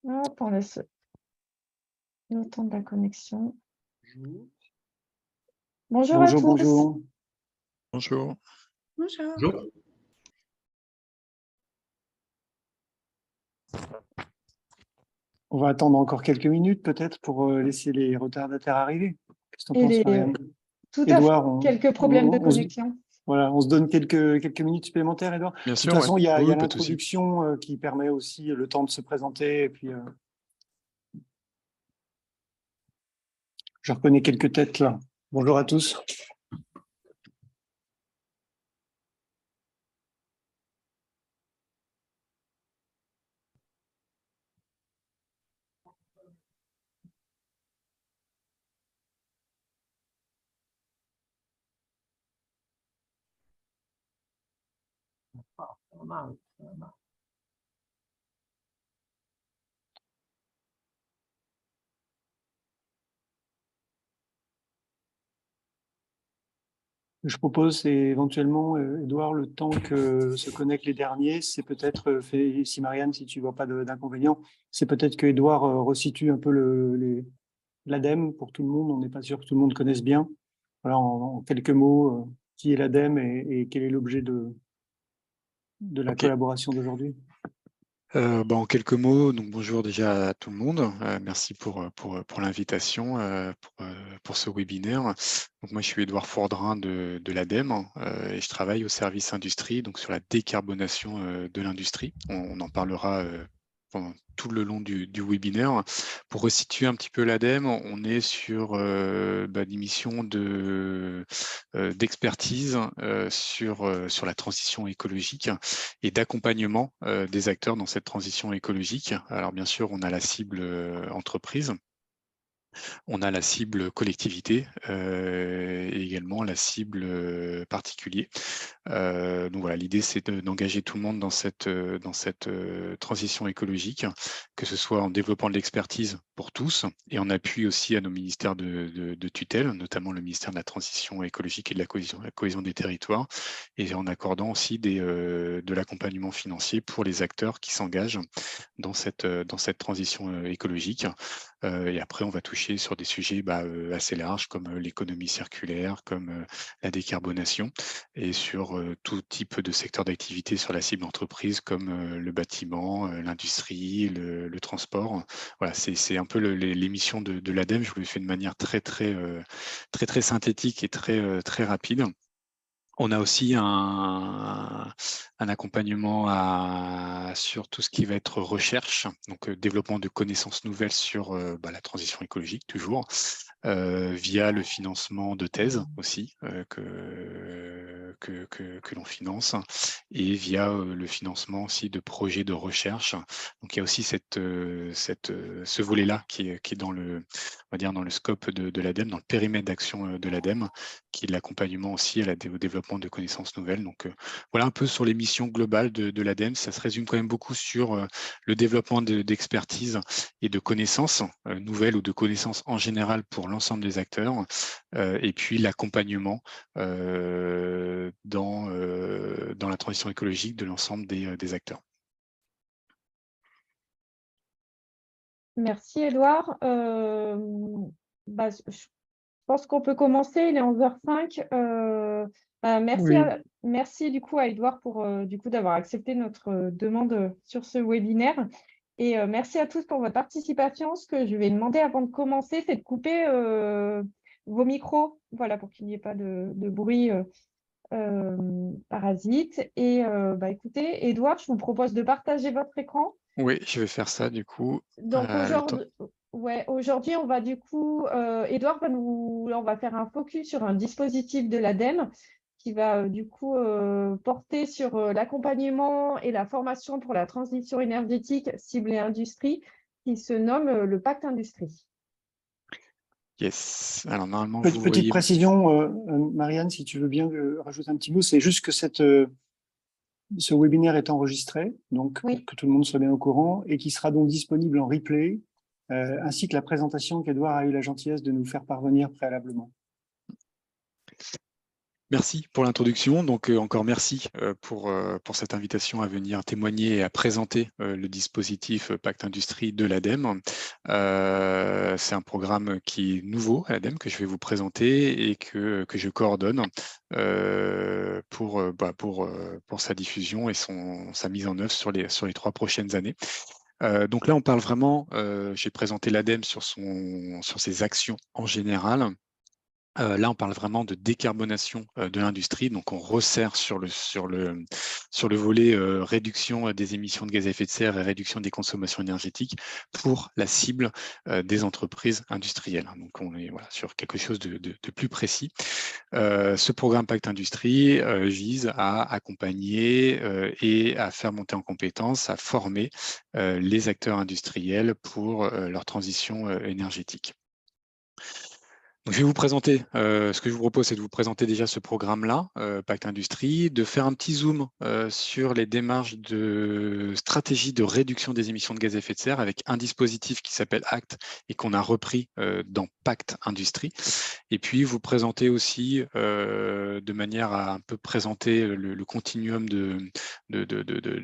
Hop, on laisse le temps de la connexion. Bonjour à tous. Bonjour. Bonjour. Bonjour. On va attendre encore quelques minutes peut-être pour laisser les retardataires arriver. Qu'est-ce que tu en penses, Marianne? Tout à fait, quelques problèmes de connexion. Voilà, on se donne quelques minutes supplémentaires, Edouard. Bien de sûr, toute façon, ouais. il y a Oui, pas de l'introduction qui permet aussi le temps de se présenter. Et puis, je reconnais quelques têtes là. Bonjour à tous. Je propose, c'est éventuellement, Edouard, le temps que se connectent les derniers, c'est peut-être fait, si Marianne, si tu ne vois pas d'inconvénient, c'est peut-être que Edouard resitue un peu l'ADEME pour tout le monde. On n'est pas sûr que tout le monde connaisse bien. Voilà, en quelques mots, qui est l'ADEME et quel est l'objet de la collaboration d'aujourd'hui. En quelques mots, donc bonjour déjà à tout le monde. Merci pour l'invitation pour ce webinaire. Donc moi, je suis Édouard Fordrin de l'ADEME et je travaille au service industrie, donc sur la décarbonation de l'industrie. On en parlera pendant tout le long du webinaire. Pour resituer un petit peu l'ADEME, on est sur des missions d'expertise sur la transition écologique et d'accompagnement des acteurs dans cette transition écologique. Alors bien sûr, on a la cible entreprise, on a la cible collectivité et également la cible particulier. Donc voilà, l'idée c'est d'engager tout le monde dans cette transition écologique, que ce soit en développant de l'expertise pour tous et en appui aussi à nos ministères de tutelle, notamment le ministère de la transition écologique et de la cohésion des territoires, et en accordant aussi de l'accompagnement financier pour les acteurs qui s'engagent dans cette transition écologique. Et après, on va toucher sur des sujets assez larges comme l'économie circulaire, comme la décarbonation, et sur tout type de secteur d'activité sur la cible entreprise comme le bâtiment, l'industrie, le transport. Voilà, c'est un peu les missions de l'ADEME. Je vous le fais de manière très synthétique et très rapide. On a aussi un accompagnement sur tout ce qui va être recherche, donc développement de connaissances nouvelles sur la transition écologique, toujours, via le financement de thèses aussi que l'on finance, et via le financement aussi de projets de recherche. Donc il y a aussi ce volet-là qui est dans on va dire dans le scope de l'ADEME, dans le périmètre d'action de l'ADEME, qui est de l'accompagnement aussi au développement de connaissances nouvelles. Donc voilà un peu sur les missions globales de l'ADEME. Ça se résume quand même beaucoup sur le développement d'expertise et de connaissances nouvelles ou de connaissances en général pour l'ensemble des acteurs, et puis l'accompagnement dans la transition écologique de l'ensemble des acteurs. Merci Edouard. Je pense qu'on peut commencer, il est 11h05. Merci du coup à Edouard pour d'avoir accepté notre demande sur ce webinaire. Et merci à tous pour votre participation. Ce que je vais demander avant de commencer, c'est de couper vos micros, voilà, pour qu'il n'y ait pas de bruit parasite. Et écoutez, Edouard, je vous propose de partager votre écran. Oui, je vais faire ça du coup. Donc aujourd'hui, on va Edouard on va faire un focus sur un dispositif de l'ADEME qui va porter sur l'accompagnement et la formation pour la transition énergétique ciblée industrie, qui se nomme le Pacte Industrie. Yes. Alors normalement, petite précision, Marianne, si tu veux bien rajouter un petit mot, c'est juste que ce webinaire est enregistré, donc pour que tout le monde soit bien au courant, et qui sera donc disponible en replay, ainsi que la présentation qu'Edouard a eu la gentillesse de nous faire parvenir préalablement. Merci pour l'introduction. Donc, encore merci pour cette invitation à venir témoigner et à présenter le dispositif Pacte Industrie de l'ADEME. C'est un programme qui est nouveau à l'ADEME, que je vais vous présenter et que je coordonne pour sa diffusion et sa mise en œuvre sur les 3 prochaines années. Donc là, on parle vraiment, j'ai présenté l'ADEME sur ses actions en général. Là, on parle vraiment de décarbonation de l'industrie. Donc, on resserre sur le volet réduction des émissions de gaz à effet de serre et réduction des consommations énergétiques pour la cible des entreprises industrielles. Donc, on est sur quelque chose de plus précis. Ce programme Pacte Industrie vise à accompagner et à faire monter en compétences, à former les acteurs industriels pour leur transition énergétique. Donc, je vais vous présenter, ce que je vous propose, c'est de vous présenter déjà ce programme-là, Pacte Industrie, de faire un petit zoom sur les démarches de stratégie de réduction des émissions de gaz à effet de serre avec un dispositif qui s'appelle ACT et qu'on a repris dans Pacte Industrie. Et puis, vous présenter aussi, de manière à un peu présenter le continuum de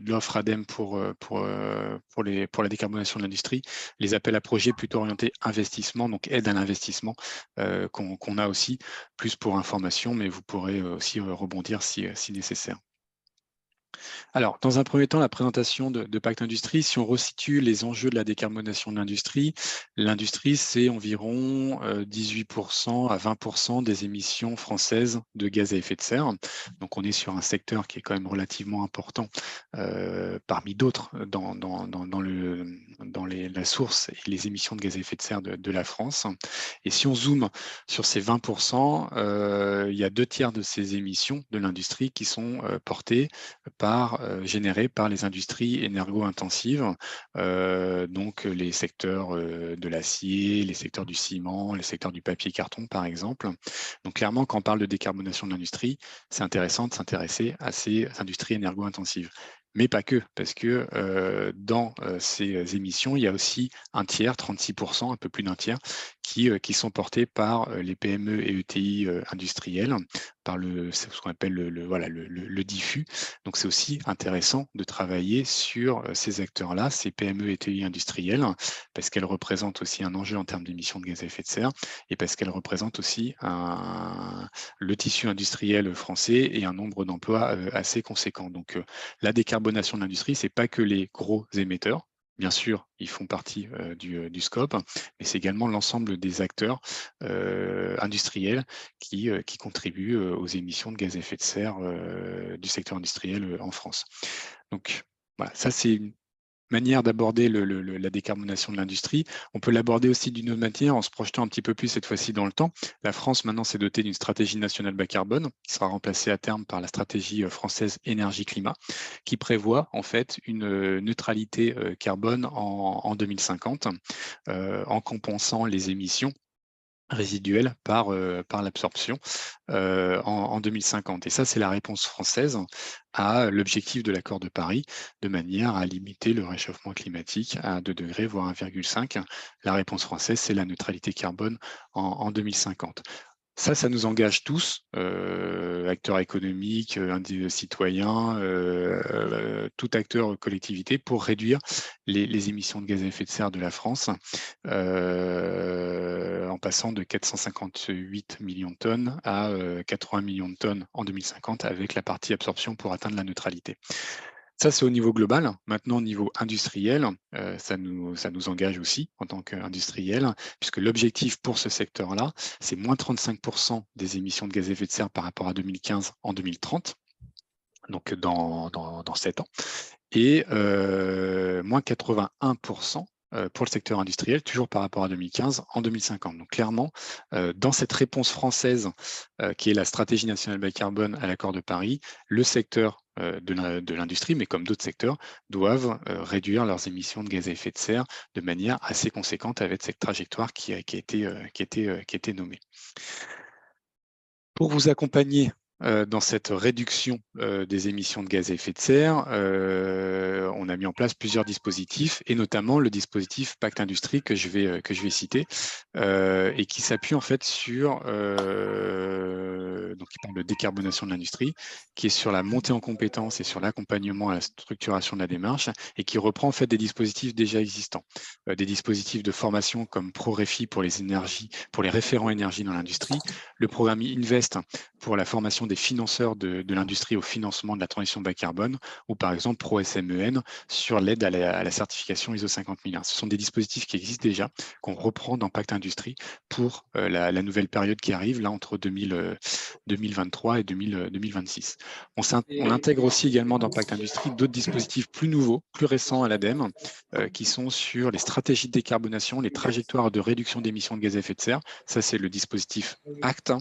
l'offre ADEME pour la décarbonation de l'industrie, les appels à projets plutôt orientés investissement, donc aide à l'investissement, qu'on a aussi, plus pour information, mais vous pourrez aussi rebondir si nécessaire. Alors, dans un premier temps, la présentation de Pacte Industrie, si on resitue les enjeux de la décarbonation de l'industrie, c'est environ 18% à 20% des émissions françaises de gaz à effet de serre. Donc, on est sur un secteur qui est quand même relativement important parmi d'autres dans la source et les émissions de gaz à effet de serre de la France. Et si on zoome sur ces 20%, il y a 2/3 de ces émissions de l'industrie qui sont portées générées par les industries énergo-intensives, donc les secteurs de l'acier, les secteurs du ciment, les secteurs du papier-carton, par exemple. Donc clairement, quand on parle de décarbonation de l'industrie, c'est intéressant de s'intéresser à ces industries énergo-intensives. Mais pas que, parce que dans ces émissions, il y a aussi un tiers, 36%, un peu plus d'un tiers, qui sont portés par les PME et ETI industriels, par ce qu'on appelle le diffus. Donc, c'est aussi intéressant de travailler sur ces acteurs-là, ces PME et ETI industriels, parce qu'elles représentent aussi un enjeu en termes d'émissions de gaz à effet de serre et parce qu'elles représentent aussi le tissu industriel français et un nombre d'emplois assez conséquent. Donc, la décarbonation de l'industrie, ce n'est pas que les gros émetteurs. Bien sûr, ils font partie du scope, mais c'est également l'ensemble des acteurs industriels qui contribuent aux émissions de gaz à effet de serre du secteur industriel en France. Donc, voilà, ça c'est une manière d'aborder la décarbonation de l'industrie. On peut l'aborder aussi d'une autre manière en se projetant un petit peu plus cette fois-ci dans le temps. La France maintenant s'est dotée d'une stratégie nationale bas carbone qui sera remplacée à terme par la stratégie française énergie-climat qui prévoit en fait une neutralité carbone en 2050 en compensant les émissions résiduelle par l'absorption en 2050. Et ça, c'est la réponse française à l'objectif de l'accord de Paris, de manière à limiter le réchauffement climatique à 2 degrés, voire 1,5. La réponse française, c'est la neutralité carbone en 2050. Ça nous engage tous, acteurs économiques, citoyens, tout acteur collectivité, pour réduire les émissions de gaz à effet de serre de la France, en passant de 458 millions de tonnes à 80 millions de tonnes en 2050, avec la partie absorption pour atteindre la neutralité. Ça, c'est au niveau global. Maintenant, au niveau industriel, ça nous engage aussi en tant qu'industriel, puisque l'objectif pour ce secteur-là, c'est moins 35% des émissions de gaz à effet de serre par rapport à 2015 en 2030, donc dans 7 ans, et moins 81% pour le secteur industriel, toujours par rapport à 2015, en 2050. Donc clairement, dans cette réponse française, qui est la stratégie nationale bas carbone à l'accord de Paris, le secteur de l'industrie, mais comme d'autres secteurs, doivent réduire leurs émissions de gaz à effet de serre de manière assez conséquente avec cette trajectoire qui a été nommée. Pour vous accompagner dans cette réduction des émissions de gaz à effet de serre, on a mis en place plusieurs dispositifs, et notamment le dispositif Pacte Industrie que je vais citer, et qui s'appuie en fait sur, donc il parle de décarbonation de l'industrie, qui est sur la montée en compétences et sur l'accompagnement à la structuration de la démarche, et qui reprend en fait des dispositifs déjà existants, des dispositifs de formation comme ProRefi pour les énergies, pour les référents énergie dans l'industrie, le programme Invest pour la formation des financeurs de l'industrie au financement de la transition bas carbone, ou par exemple ProSMEN sur l'aide à la certification ISO 50001. Ce sont des dispositifs qui existent déjà, qu'on reprend dans Pacte Industrie pour la nouvelle période qui arrive, là entre 2023 et 2026. On intègre aussi également dans Pacte Industrie d'autres dispositifs plus nouveaux, plus récents à l'ADEME, qui sont sur les stratégies de décarbonation, les trajectoires de réduction d'émissions de gaz à effet de serre. Ça, c'est le dispositif ACT,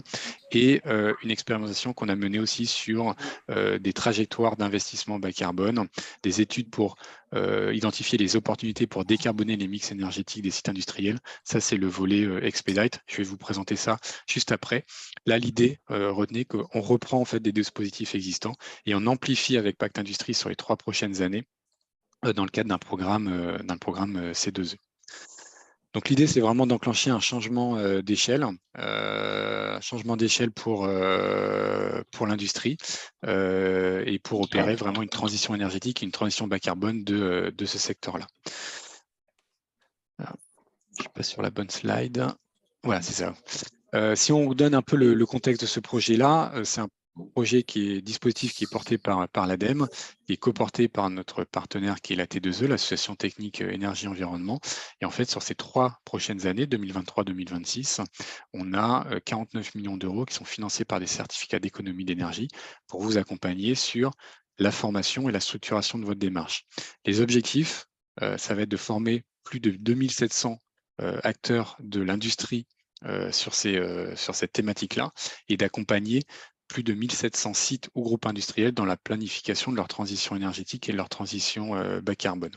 et une expérimentation qu'on a menée aussi sur des trajectoires d'investissement bas carbone, des études pour identifier les opportunités pour décarboner les mix énergétiques des sites industriels. Ça, c'est le volet Expedite. Je vais vous présenter ça juste après. Là, l'idée, retenez qu'on reprend en fait des dispositifs existants et on amplifie avec Pacte Industrie sur les 3 prochaines années dans le cadre d'un programme C2E. Donc l'idée, c'est vraiment d'enclencher un changement d'échelle, pour l'industrie, et pour opérer vraiment une transition énergétique, une transition bas carbone de ce secteur-là. Je passe sur la bonne slide. Voilà, c'est ça. Si on vous donne un peu le contexte de ce projet-là, c'est un projet dispositif qui est porté par l'ADEME, qui est coporté par notre partenaire qui est la T2E, l'Association technique énergie-environnement. Et en fait, sur ces 3 prochaines années, 2023-2026, on a 49 millions d'euros qui sont financés par des certificats d'économie d'énergie pour vous accompagner sur la formation et la structuration de votre démarche. Les objectifs, ça va être de former plus de 2700 acteurs de l'industrie sur cette thématique-là, et d'accompagner plus de 1700 sites ou groupes industriels dans la planification de leur transition énergétique et de leur transition bas carbone,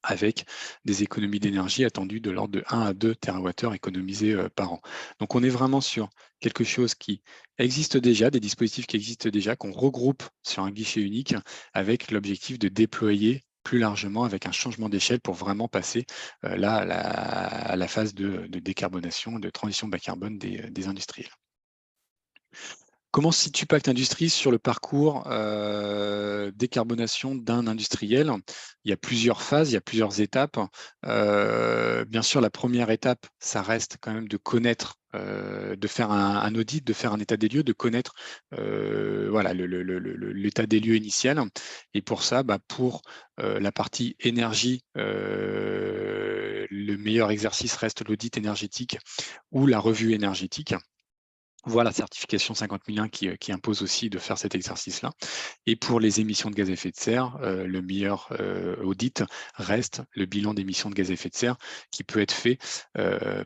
avec des économies d'énergie attendues de l'ordre de 1 à 2 TWh économisés par an. Donc on est vraiment sur quelque chose qui existe déjà, des dispositifs qui existent déjà, qu'on regroupe sur un guichet unique, avec l'objectif de déployer plus largement avec un changement d'échelle pour vraiment passer là à la phase de décarbonation, de transition bas carbone des industriels. Comment se situe Pacte Industrie sur le parcours décarbonation d'un industriel? Il y a plusieurs phases, il y a plusieurs étapes. Bien sûr, la première étape, ça reste quand même de connaître, de faire un audit, de faire un état des lieux, de connaître voilà, l'état des lieux initial. Et pour ça, pour la partie énergie, le meilleur exercice reste l'audit énergétique ou la revue énergétique. Voilà, la certification 50001 qui impose aussi de faire cet exercice-là. Et pour les émissions de gaz à effet de serre, le meilleur audit reste le bilan d'émissions de gaz à effet de serre, qui peut être fait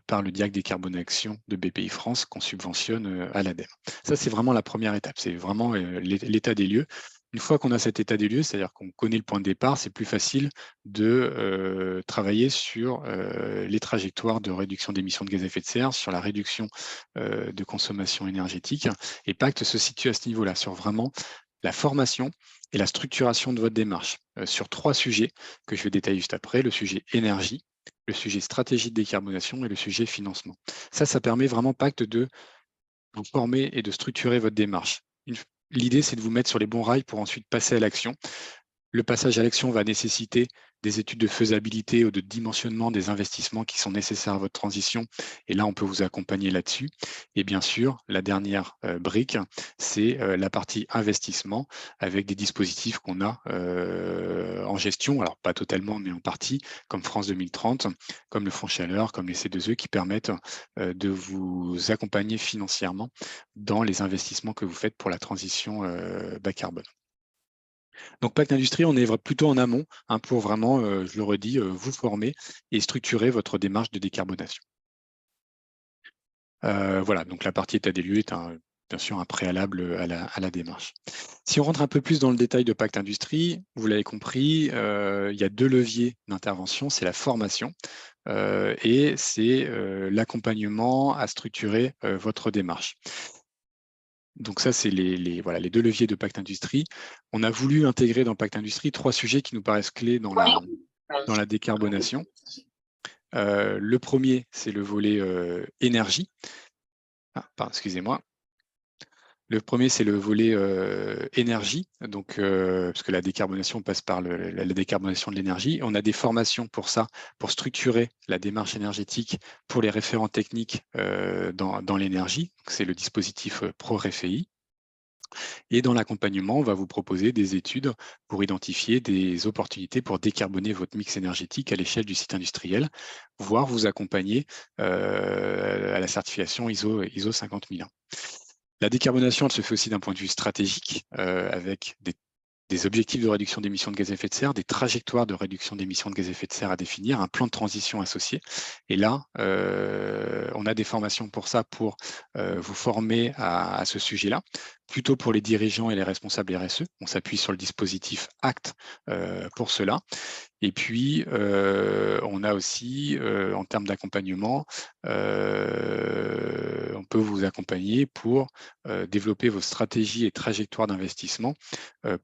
par le DIAC Décarbonation de BPI France, qu'on subventionne à l'ADEME. Ça, c'est vraiment la première étape, c'est vraiment l'état des lieux. Une fois qu'on a cet état des lieux, c'est-à-dire qu'on connaît le point de départ, c'est plus facile de travailler sur les trajectoires de réduction d'émissions de gaz à effet de serre, sur la réduction de consommation énergétique. Et Pacte se situe à ce niveau-là, sur vraiment la formation et la structuration de votre démarche, sur 3 sujets que je vais détailler juste après: le sujet énergie, le sujet stratégie de décarbonation et le sujet financement. Ça permet vraiment Pacte de vous former et de structurer votre démarche. L'idée, c'est de vous mettre sur les bons rails pour ensuite passer à l'action. Le passage à l'action va nécessiter des études de faisabilité ou de dimensionnement des investissements qui sont nécessaires à votre transition. Et là, on peut vous accompagner là-dessus. Et bien sûr, la dernière brique, c'est la partie investissement, avec des dispositifs qu'on a en gestion, alors pas totalement, mais en partie, comme France 2030, comme le Fonds Chaleur, comme les C2E, qui permettent de vous accompagner financièrement dans les investissements que vous faites pour la transition bas carbone. Donc, Pacte Industrie, on est plutôt en amont pour vraiment, je le redis, vous former et structurer votre démarche de décarbonation. Voilà, donc la partie état des lieux est bien sûr un préalable à la démarche. Si on rentre un peu plus dans le détail de Pacte Industrie, vous l'avez compris, il y a 2 leviers d'intervention, c'est la formation et c'est l'accompagnement à structurer votre démarche. Donc ça, c'est voilà, les deux leviers de Pacte Industrie. On a voulu intégrer dans Pacte Industrie 3 sujets qui nous paraissent clés dans la décarbonation. Le premier, c'est le volet énergie. Excusez-moi. Le premier, c'est le volet énergie, donc, parce que la décarbonation passe par la décarbonation de l'énergie. On a des formations pour ça, pour structurer la démarche énergétique pour les référents techniques dans l'énergie. C'est le dispositif ProRéféi. Et dans l'accompagnement, on va vous proposer des études pour identifier des opportunités pour décarboner votre mix énergétique à l'échelle du site industriel, voire vous accompagner à la certification ISO 50001. La décarbonation, elle se fait aussi d'un point de vue stratégique, avec des objectifs de réduction d'émissions de gaz à effet de serre, des trajectoires de réduction d'émissions de gaz à effet de serre à définir, un plan de transition associé. Et là, on a des formations pour ça, pour vous former à ce sujet-là, plutôt pour les dirigeants et les responsables RSE. On s'appuie sur le dispositif ACT pour cela. Et puis, on a aussi, en termes d'accompagnement, on peut vous accompagner pour développer vos stratégies et trajectoires d'investissement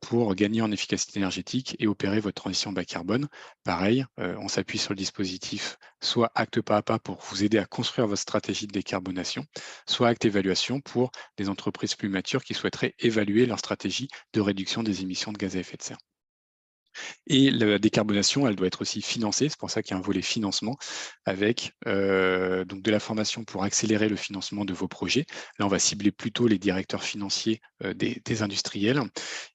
pour gagner en efficacité énergétique et opérer votre transition bas carbone. Pareil, on s'appuie sur le dispositif soit Acte pas à pas pour vous aider à construire votre stratégie de décarbonation, soit Acte évaluation pour des entreprises plus matures qui souhaiteraient évaluer leur stratégie de réduction des émissions de gaz à effet de serre. Et la décarbonation, elle doit être aussi financée. C'est pour ça qu'il y a un volet financement avec donc de la formation pour accélérer le financement de vos projets. Là, on va cibler plutôt les directeurs financiers des industriels.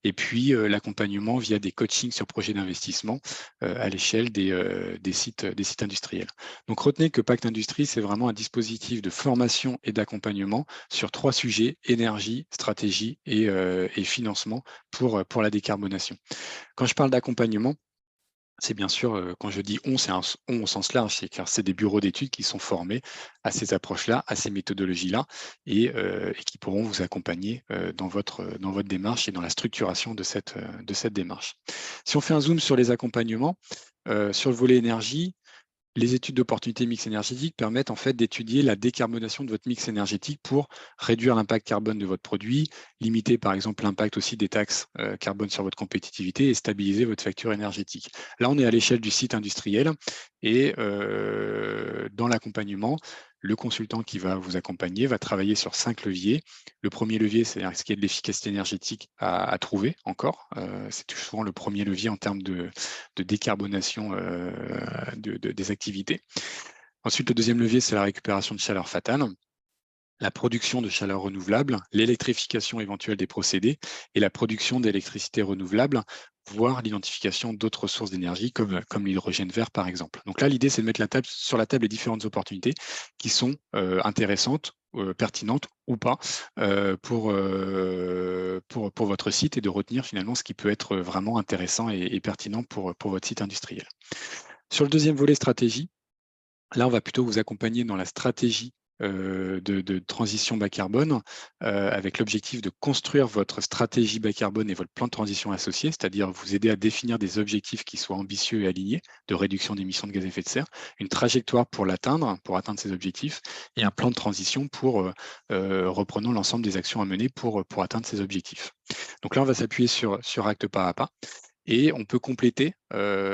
Et puis, l'accompagnement via des coachings sur projets d'investissement à l'échelle des sites industriels. Donc, retenez que Pacte Industrie, c'est vraiment un dispositif de formation et d'accompagnement sur 3 sujets, énergie, stratégie et financement pour la décarbonation. Quand je parle d'accompagnement, c'est bien sûr, quand je dis on, c'est un on au sens large, car c'est des bureaux d'études qui sont formés à ces approches-là, à ces méthodologies-là, et qui pourront vous accompagner dans votre démarche et dans la structuration de cette démarche. Si on fait un zoom sur les accompagnements, sur le volet énergie, les études d'opportunité mix énergétique permettent en fait d'étudier la décarbonation de votre mix énergétique pour réduire l'impact carbone de votre produit, limiter par exemple l'impact aussi des taxes carbone sur votre compétitivité et stabiliser votre facture énergétique. Là, on est à l'échelle du site industriel et dans l'accompagnement, le consultant qui va vous accompagner va travailler sur 5 leviers. Le premier levier, c'est ce qui est de l'efficacité énergétique à trouver encore. C'est souvent le premier levier en termes de décarbonation des activités. Ensuite, le deuxième levier, c'est la récupération de chaleur fatale, la production de chaleur renouvelable, l'électrification éventuelle des procédés et la production d'électricité renouvelable, voire l'identification d'autres sources d'énergie comme l'hydrogène vert par exemple. Donc là, l'idée, c'est de mettre sur la table les différentes opportunités qui sont intéressantes, pertinentes ou pas pour votre site et de retenir finalement ce qui peut être vraiment intéressant et pertinent pour votre site industriel. Sur le deuxième volet stratégie, là, on va plutôt vous accompagner dans la stratégie de transition bas carbone avec l'objectif de construire votre stratégie bas carbone et votre plan de transition associé, c'est-à-dire vous aider à définir des objectifs qui soient ambitieux et alignés de réduction d'émissions de gaz à effet de serre, une trajectoire pour atteindre ces objectifs et un plan de transition pour reprenant l'ensemble des actions à mener pour atteindre ces objectifs. Donc là, on va s'appuyer sur Acte pas à pas. Et on peut compléter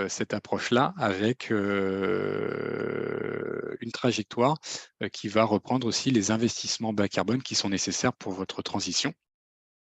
cette approche-là avec une trajectoire qui va reprendre aussi les investissements bas carbone qui sont nécessaires pour votre transition,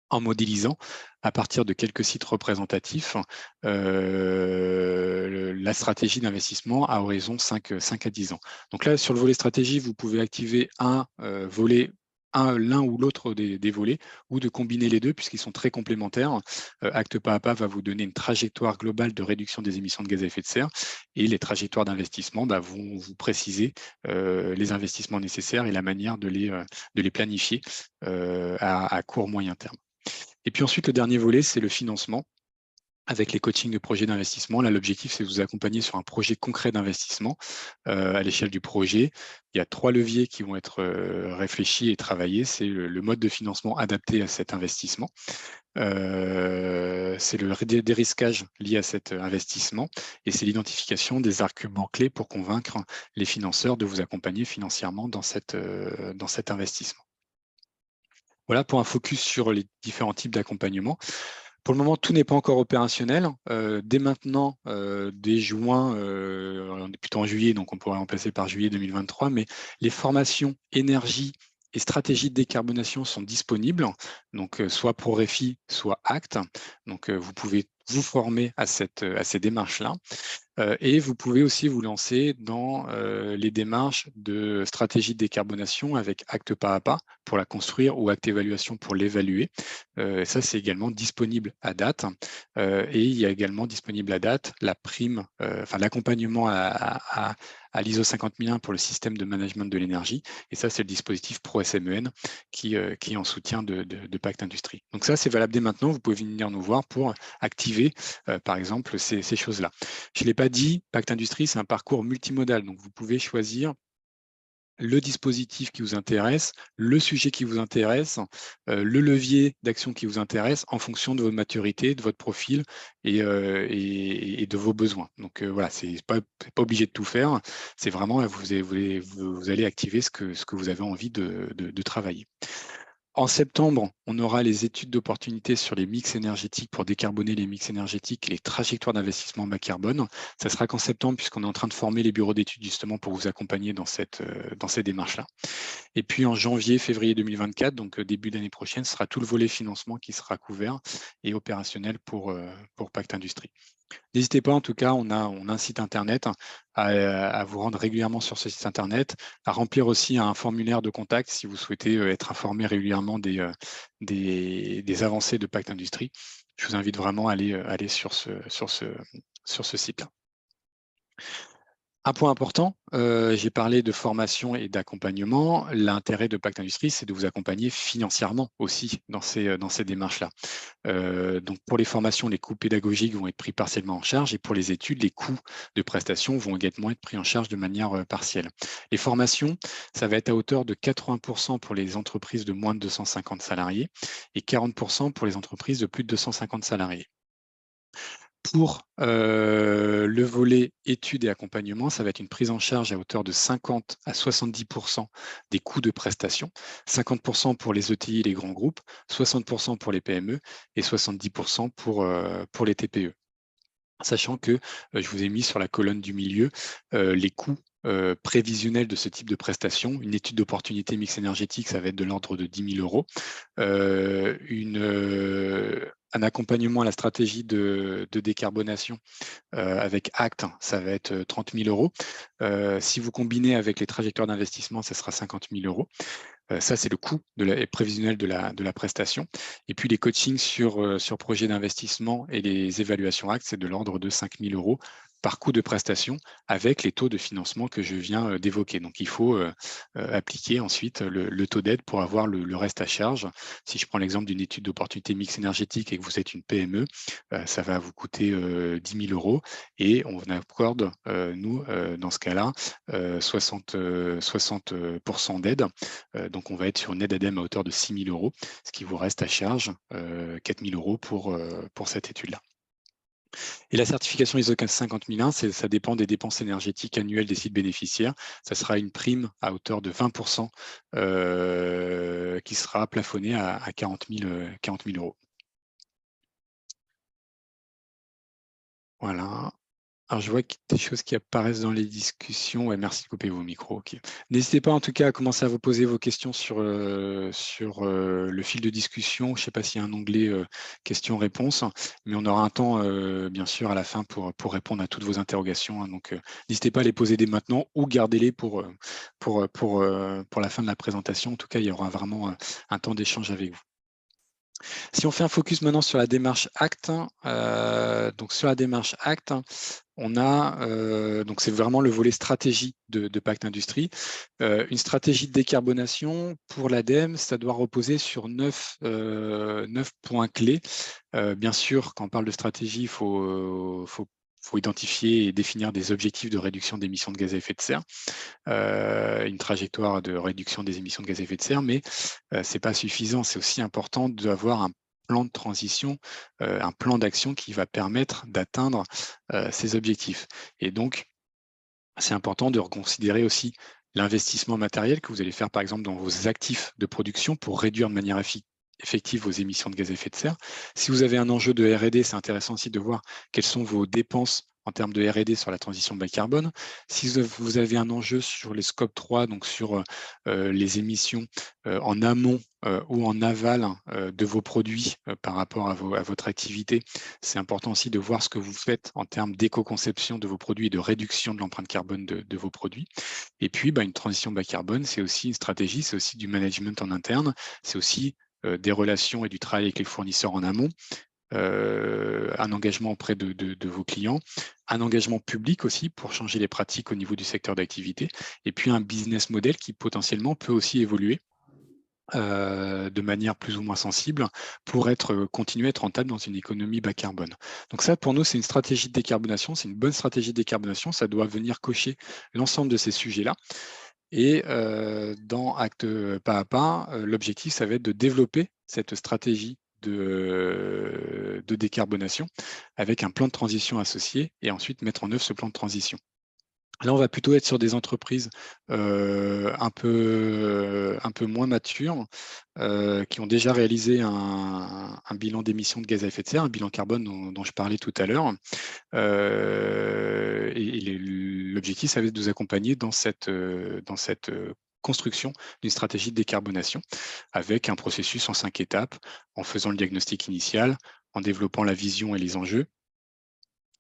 en modélisant à partir de quelques sites représentatifs la stratégie d'investissement à horizon 5 à 10 ans. Donc là, sur le volet stratégie, vous pouvez activer un volet l'un ou l'autre des volets, ou de combiner les deux, puisqu'ils sont très complémentaires. Acte pas à pas va vous donner une trajectoire globale de réduction des émissions de gaz à effet de serre, et les trajectoires d'investissement vont vous préciser les investissements nécessaires et la manière de les planifier à court, moyen terme. Et puis ensuite, le dernier volet, c'est le financement. Avec les coachings de projets d'investissement, là, l'objectif, c'est de vous accompagner sur un projet concret d'investissement à l'échelle du projet. Il y a 3 leviers qui vont être réfléchis et travaillés. C'est le mode de financement adapté à cet investissement. C'est le dérisquage lié à cet investissement et c'est l'identification des arguments clés pour convaincre les financeurs de vous accompagner financièrement dans cet investissement. Voilà pour un focus sur les différents types d'accompagnement. Pour le moment, tout n'est pas encore opérationnel. Dès maintenant, dès juin, on est plutôt en juillet, donc on pourrait remplacer par juillet 2023, mais les formations énergie et stratégie de décarbonation sont disponibles, donc soit pour REFI, soit ACT. Donc vous pouvez vous former à ces démarches-là. Et vous pouvez aussi vous lancer dans les démarches de stratégie de décarbonation avec acte pas à pas pour la construire ou acte évaluation pour l'évaluer. Ça, c'est également disponible à date. Et il y a également disponible à date la prime, enfin l'accompagnement à l'ISO 50001 pour le système de management de l'énergie. Et ça, c'est le dispositif ProSMEN qui est en soutien de Pacte Industrie. Donc ça, c'est valable dès maintenant. Vous pouvez venir nous voir pour activer, par exemple, ces choses-là. Je ne l'ai pas dit, Pacte Industrie, c'est un parcours multimodal. Donc, vous pouvez choisir le dispositif qui vous intéresse, le sujet qui vous intéresse, le levier d'action qui vous intéresse en fonction de votre maturité, de votre profil et de vos besoins. Donc voilà, c'est pas obligé de tout faire. C'est vraiment, vous allez activer ce que vous avez envie de travailler. En septembre, on aura les études d'opportunité sur les mix énergétiques pour décarboner les mix énergétiques et les trajectoires d'investissement bas carbone. Ça sera qu'en septembre, puisqu'on est en train de former les bureaux d'études justement pour vous accompagner dans ces démarches-là. Et puis en janvier, février 2024, donc début d'année prochaine, ce sera tout le volet financement qui sera couvert et opérationnel pour Pacte Industrie. N'hésitez pas, en tout cas, on a un site internet à vous rendre régulièrement sur ce site internet, à remplir aussi un formulaire de contact si vous souhaitez être informé régulièrement des avancées de Pacte Industrie. Je vous invite vraiment à aller sur ce site-là. Un point important, j'ai parlé de formation et d'accompagnement. L'intérêt de Pacte Industrie, c'est de vous accompagner financièrement aussi dans ces démarches-là. Donc pour les formations, les coûts pédagogiques vont être pris partiellement en charge et pour les études, les coûts de prestations vont également être pris en charge de manière partielle. Les formations, ça va être à hauteur de 80% pour les entreprises de moins de 250 salariés et 40% pour les entreprises de plus de 250 salariés. Pour le volet études et accompagnement, ça va être une prise en charge à hauteur de 50 à 70% des coûts de prestation, 50% pour les ETI et les grands groupes, 60% pour les PME et 70% pour les TPE. Sachant que je vous ai mis sur la colonne du milieu les coûts prévisionnels de ce type de prestation. Une étude d'opportunité mix énergétique, ça va être de l'ordre de 10 000 €. Un accompagnement à la stratégie de décarbonation avec acte, ça va être 30 000 €. Si vous combinez avec les trajectoires d'investissement, ça sera 50 000 €. Ça, c'est le coût prévisionnel de la prestation. Et puis, les coachings sur projet d'investissement et les évaluations actes, c'est de l'ordre de 5 000 € par coût de prestation avec les taux de financement que je viens d'évoquer. Donc, il faut appliquer ensuite le taux d'aide pour avoir le reste à charge. Si je prends l'exemple d'une étude d'opportunité mix énergétique et que vous êtes une PME, ça va vous coûter 10 000 € et on accorde, nous, dans ce cas-là, 60% d'aide. Donc, on va être sur une aide ADEME à hauteur de 6 000 €, ce qui vous reste à charge 4 000 € pour cette étude-là. Et la certification ISO 50001, ça dépend des dépenses énergétiques annuelles des sites bénéficiaires. Ça sera une prime à hauteur de 20% qui sera plafonnée à 40 000 €. Voilà. Alors, je vois des choses qui apparaissent dans les discussions. Ouais, merci de couper vos micros. Ok. N'hésitez pas en tout cas à commencer à vous poser vos questions sur le fil de discussion. Je ne sais pas s'il y a un onglet questions-réponses, mais on aura un temps, bien sûr, à la fin pour répondre à toutes vos interrogations. Hein. Donc, n'hésitez pas à les poser dès maintenant ou gardez-les pour la fin de la présentation. En tout cas, il y aura vraiment un temps d'échange avec vous. Si on fait un focus maintenant sur la démarche ACT, donc sur la démarche ACT, on a, donc c'est vraiment le volet stratégie de Pacte Industrie. Une stratégie de décarbonation pour l'ADEME, ça doit reposer sur 9 points clés. Bien sûr, quand on parle de stratégie, il faut identifier et définir des objectifs de réduction d'émissions de gaz à effet de serre, une trajectoire de réduction des émissions de gaz à effet de serre, mais ce n'est pas suffisant. C'est aussi important d'avoir un plan de transition, un plan d'action qui va permettre d'atteindre ces objectifs. Et donc, c'est important de reconsidérer aussi l'investissement matériel que vous allez faire, par exemple, dans vos actifs de production pour réduire de manière effective vos émissions de gaz à effet de serre. Si vous avez un enjeu de R&D, c'est intéressant aussi de voir quelles sont vos dépenses en termes de R&D sur la transition bas carbone. Si vous avez un enjeu sur les Scope 3, donc sur les émissions en amont ou en aval de vos produits par rapport à votre activité, c'est important aussi de voir ce que vous faites en termes d'éco-conception de vos produits et de réduction de l'empreinte carbone de vos produits. Et puis, une transition bas carbone, c'est aussi une stratégie, c'est aussi du management en interne, c'est aussi des relations et du travail avec les fournisseurs en amont, un engagement auprès de vos clients, un engagement public aussi pour changer les pratiques au niveau du secteur d'activité, et puis un business model qui potentiellement peut aussi évoluer de manière plus ou moins sensible pour continuer à être rentable dans une économie bas carbone. Donc ça, pour nous, c'est une stratégie de décarbonation, c'est une bonne stratégie de décarbonation, ça doit venir cocher l'ensemble de ces sujets-là. Et dans Acte Pas à Pas, l'objectif, ça va être de développer cette stratégie de décarbonation avec un plan de transition associé et ensuite mettre en œuvre ce plan de transition. Là, on va plutôt être sur des entreprises un peu moins matures, qui ont déjà réalisé un bilan d'émissions de gaz à effet de serre, un bilan carbone dont je parlais tout à l'heure. Et l'objectif, ça va être de vous accompagner dans cette construction d'une stratégie de décarbonation avec un processus en 5 étapes, en faisant le diagnostic initial, en développant la vision et les enjeux,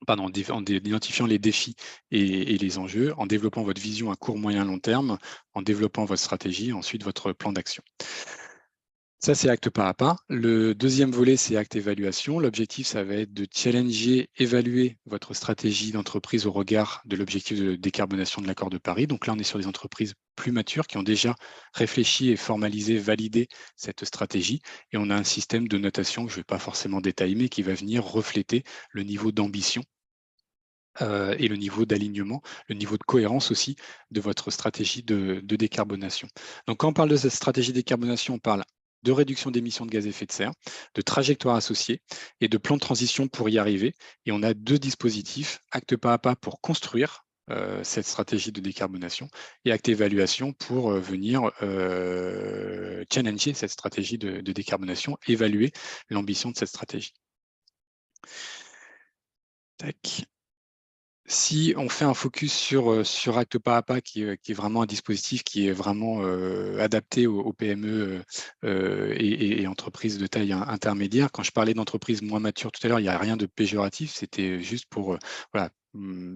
en identifiant les défis et les enjeux, en développant votre vision à court, moyen, long terme, en développant votre stratégie, ensuite votre plan d'action. Ça, c'est acte pas à pas. Le deuxième volet, c'est acte évaluation. L'objectif, ça va être de challenger, évaluer votre stratégie d'entreprise au regard de l'objectif de décarbonation de l'accord de Paris. Donc là, on est sur des entreprises plus matures qui ont déjà réfléchi et formalisé, validé cette stratégie. Et on a un système de notation que je ne vais pas forcément détailler, mais qui va venir refléter le niveau d'ambition et le niveau d'alignement, le niveau de cohérence aussi de votre stratégie de décarbonation. Donc quand on parle de cette stratégie de décarbonation, on parle de réduction d'émissions de gaz à effet de serre, de trajectoire associée et de plan de transition pour y arriver. Et on a 2 dispositifs, acte pas à pas pour construire cette stratégie de décarbonation et acte évaluation pour venir challenger cette stratégie de décarbonation, évaluer l'ambition de cette stratégie. Tac. Si on fait un focus sur Acte Pas à Pas, qui est vraiment un dispositif qui est vraiment adapté aux PME et entreprises de taille intermédiaire. Quand je parlais d'entreprises moins matures tout à l'heure, il n'y a rien de péjoratif, c'était juste pour voilà.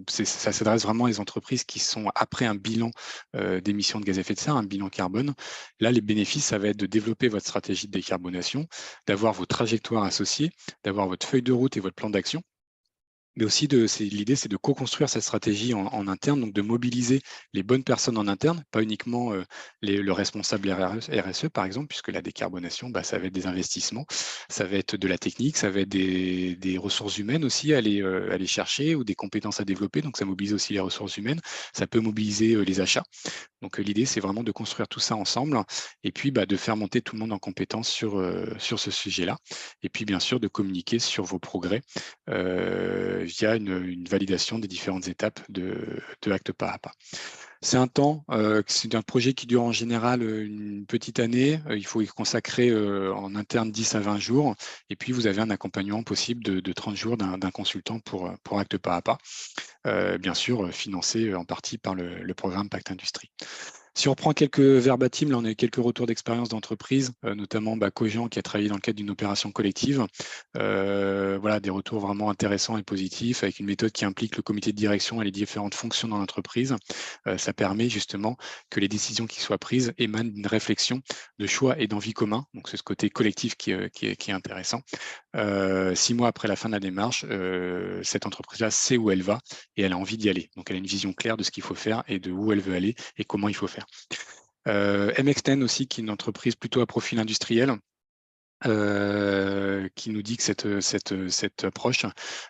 Ça s'adresse vraiment aux entreprises qui sont après un bilan d'émissions de gaz à effet de serre, un bilan carbone. Là, les bénéfices, ça va être de développer votre stratégie de décarbonation, d'avoir vos trajectoires associées, d'avoir votre feuille de route et votre plan d'action. Mais aussi, l'idée, c'est de co-construire cette stratégie en interne, donc de mobiliser les bonnes personnes en interne, pas uniquement le responsable RSE, par exemple, puisque la décarbonation, ça va être des investissements, ça va être de la technique, ça va être des ressources humaines aussi à aller chercher ou des compétences à développer, donc ça mobilise aussi les ressources humaines, ça peut mobiliser les achats. Donc l'idée, c'est vraiment de construire tout ça ensemble et puis de faire monter tout le monde en compétence sur ce sujet-là. Et puis bien sûr, de communiquer sur vos progrès via une validation des différentes étapes de acte pas à pas. C'est un temps, c'est un projet qui dure en général une petite année. Il faut y consacrer en interne 10 à 20 jours. Et puis, vous avez un accompagnement possible de 30 jours d'un consultant pour acte pas à pas. Bien sûr, financé en partie par le programme Pacte Industrie. Si on reprend quelques verbatims, là on a eu quelques retours d'expérience d'entreprise, notamment Cogent qui a travaillé dans le cadre d'une opération collective. Voilà, des retours vraiment intéressants et positifs avec une méthode qui implique le comité de direction et les différentes fonctions dans l'entreprise. Ça permet justement que les décisions qui soient prises émanent d'une réflexion de choix et d'envie commun. Donc c'est ce côté collectif qui est intéressant. 6 mois après la fin de la démarche, cette entreprise-là sait où elle va et elle a envie d'y aller. Donc elle a une vision claire de ce qu'il faut faire et de où elle veut aller et comment il faut faire. MX10 aussi, qui est une entreprise plutôt à profil industriel, qui nous dit que cette approche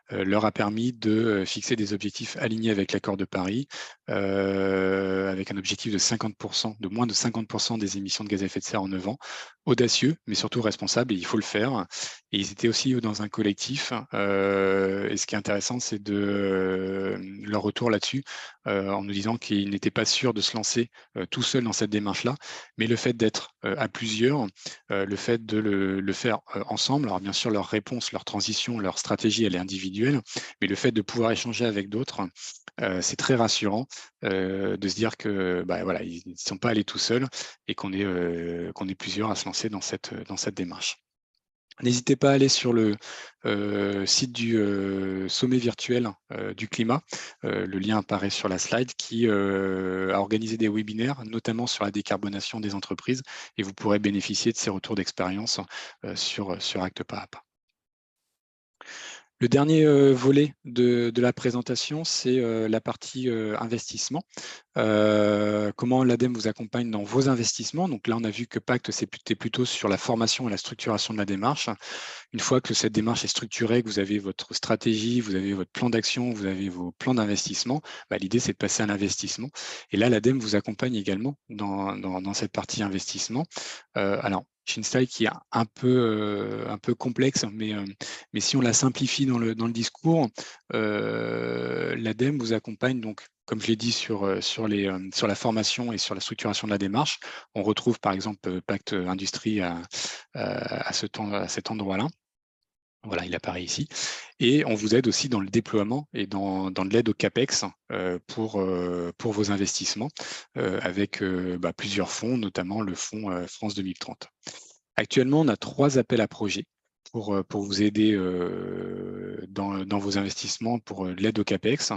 leur a permis de fixer des objectifs alignés avec l'accord de Paris, avec un objectif de 50%, de moins de 50% des émissions de gaz à effet de serre en 9 ans. Audacieux, mais surtout responsable, et il faut le faire. Et ils étaient aussi dans un collectif. Et ce qui est intéressant, c'est de leur retour là-dessus, en nous disant qu'ils n'étaient pas sûrs de se lancer tout seuls dans cette démarche-là, mais le fait d'être à plusieurs, le fait de le faire ensemble. Alors bien sûr, leur réponse, leur transition, leur stratégie, elle est individuelle, mais le fait de pouvoir échanger avec d'autres, c'est très rassurant de se dire que voilà, ils ne sont pas allés tout seuls et qu'on est plusieurs à se lancer dans cette démarche. N'hésitez pas à aller sur le site du sommet virtuel du climat. Le lien apparaît sur la slide, qui a organisé des webinaires, notamment sur la décarbonation des entreprises, et vous pourrez bénéficier de ces retours d'expérience sur Acte Pas à Pas. Le dernier volet de la présentation, c'est la partie investissement. Comment l'ADEME vous accompagne dans vos investissements. Donc là, on a vu que Pacte, c'était plutôt sur la formation et la structuration de la démarche. Une fois que cette démarche est structurée, que vous avez votre stratégie, vous avez votre plan d'action, vous avez vos plans d'investissement, l'idée, c'est de passer à l'investissement. Et là, l'ADEME vous accompagne également dans cette partie investissement. Alors, j'ai une slide qui est un peu complexe, mais si on la simplifie dans le discours, l'ADEME vous accompagne donc, comme je l'ai dit, sur la formation et sur la structuration de la démarche. On retrouve par exemple Pacte Industrie à cet endroit-là. Voilà, il apparaît ici. Et on vous aide aussi dans le déploiement et dans de l'aide au CAPEX pour vos investissements avec plusieurs fonds, notamment le fonds France 2030. Actuellement, on a 3 appels à projets pour vous aider dans vos investissements pour l'aide au CAPEX.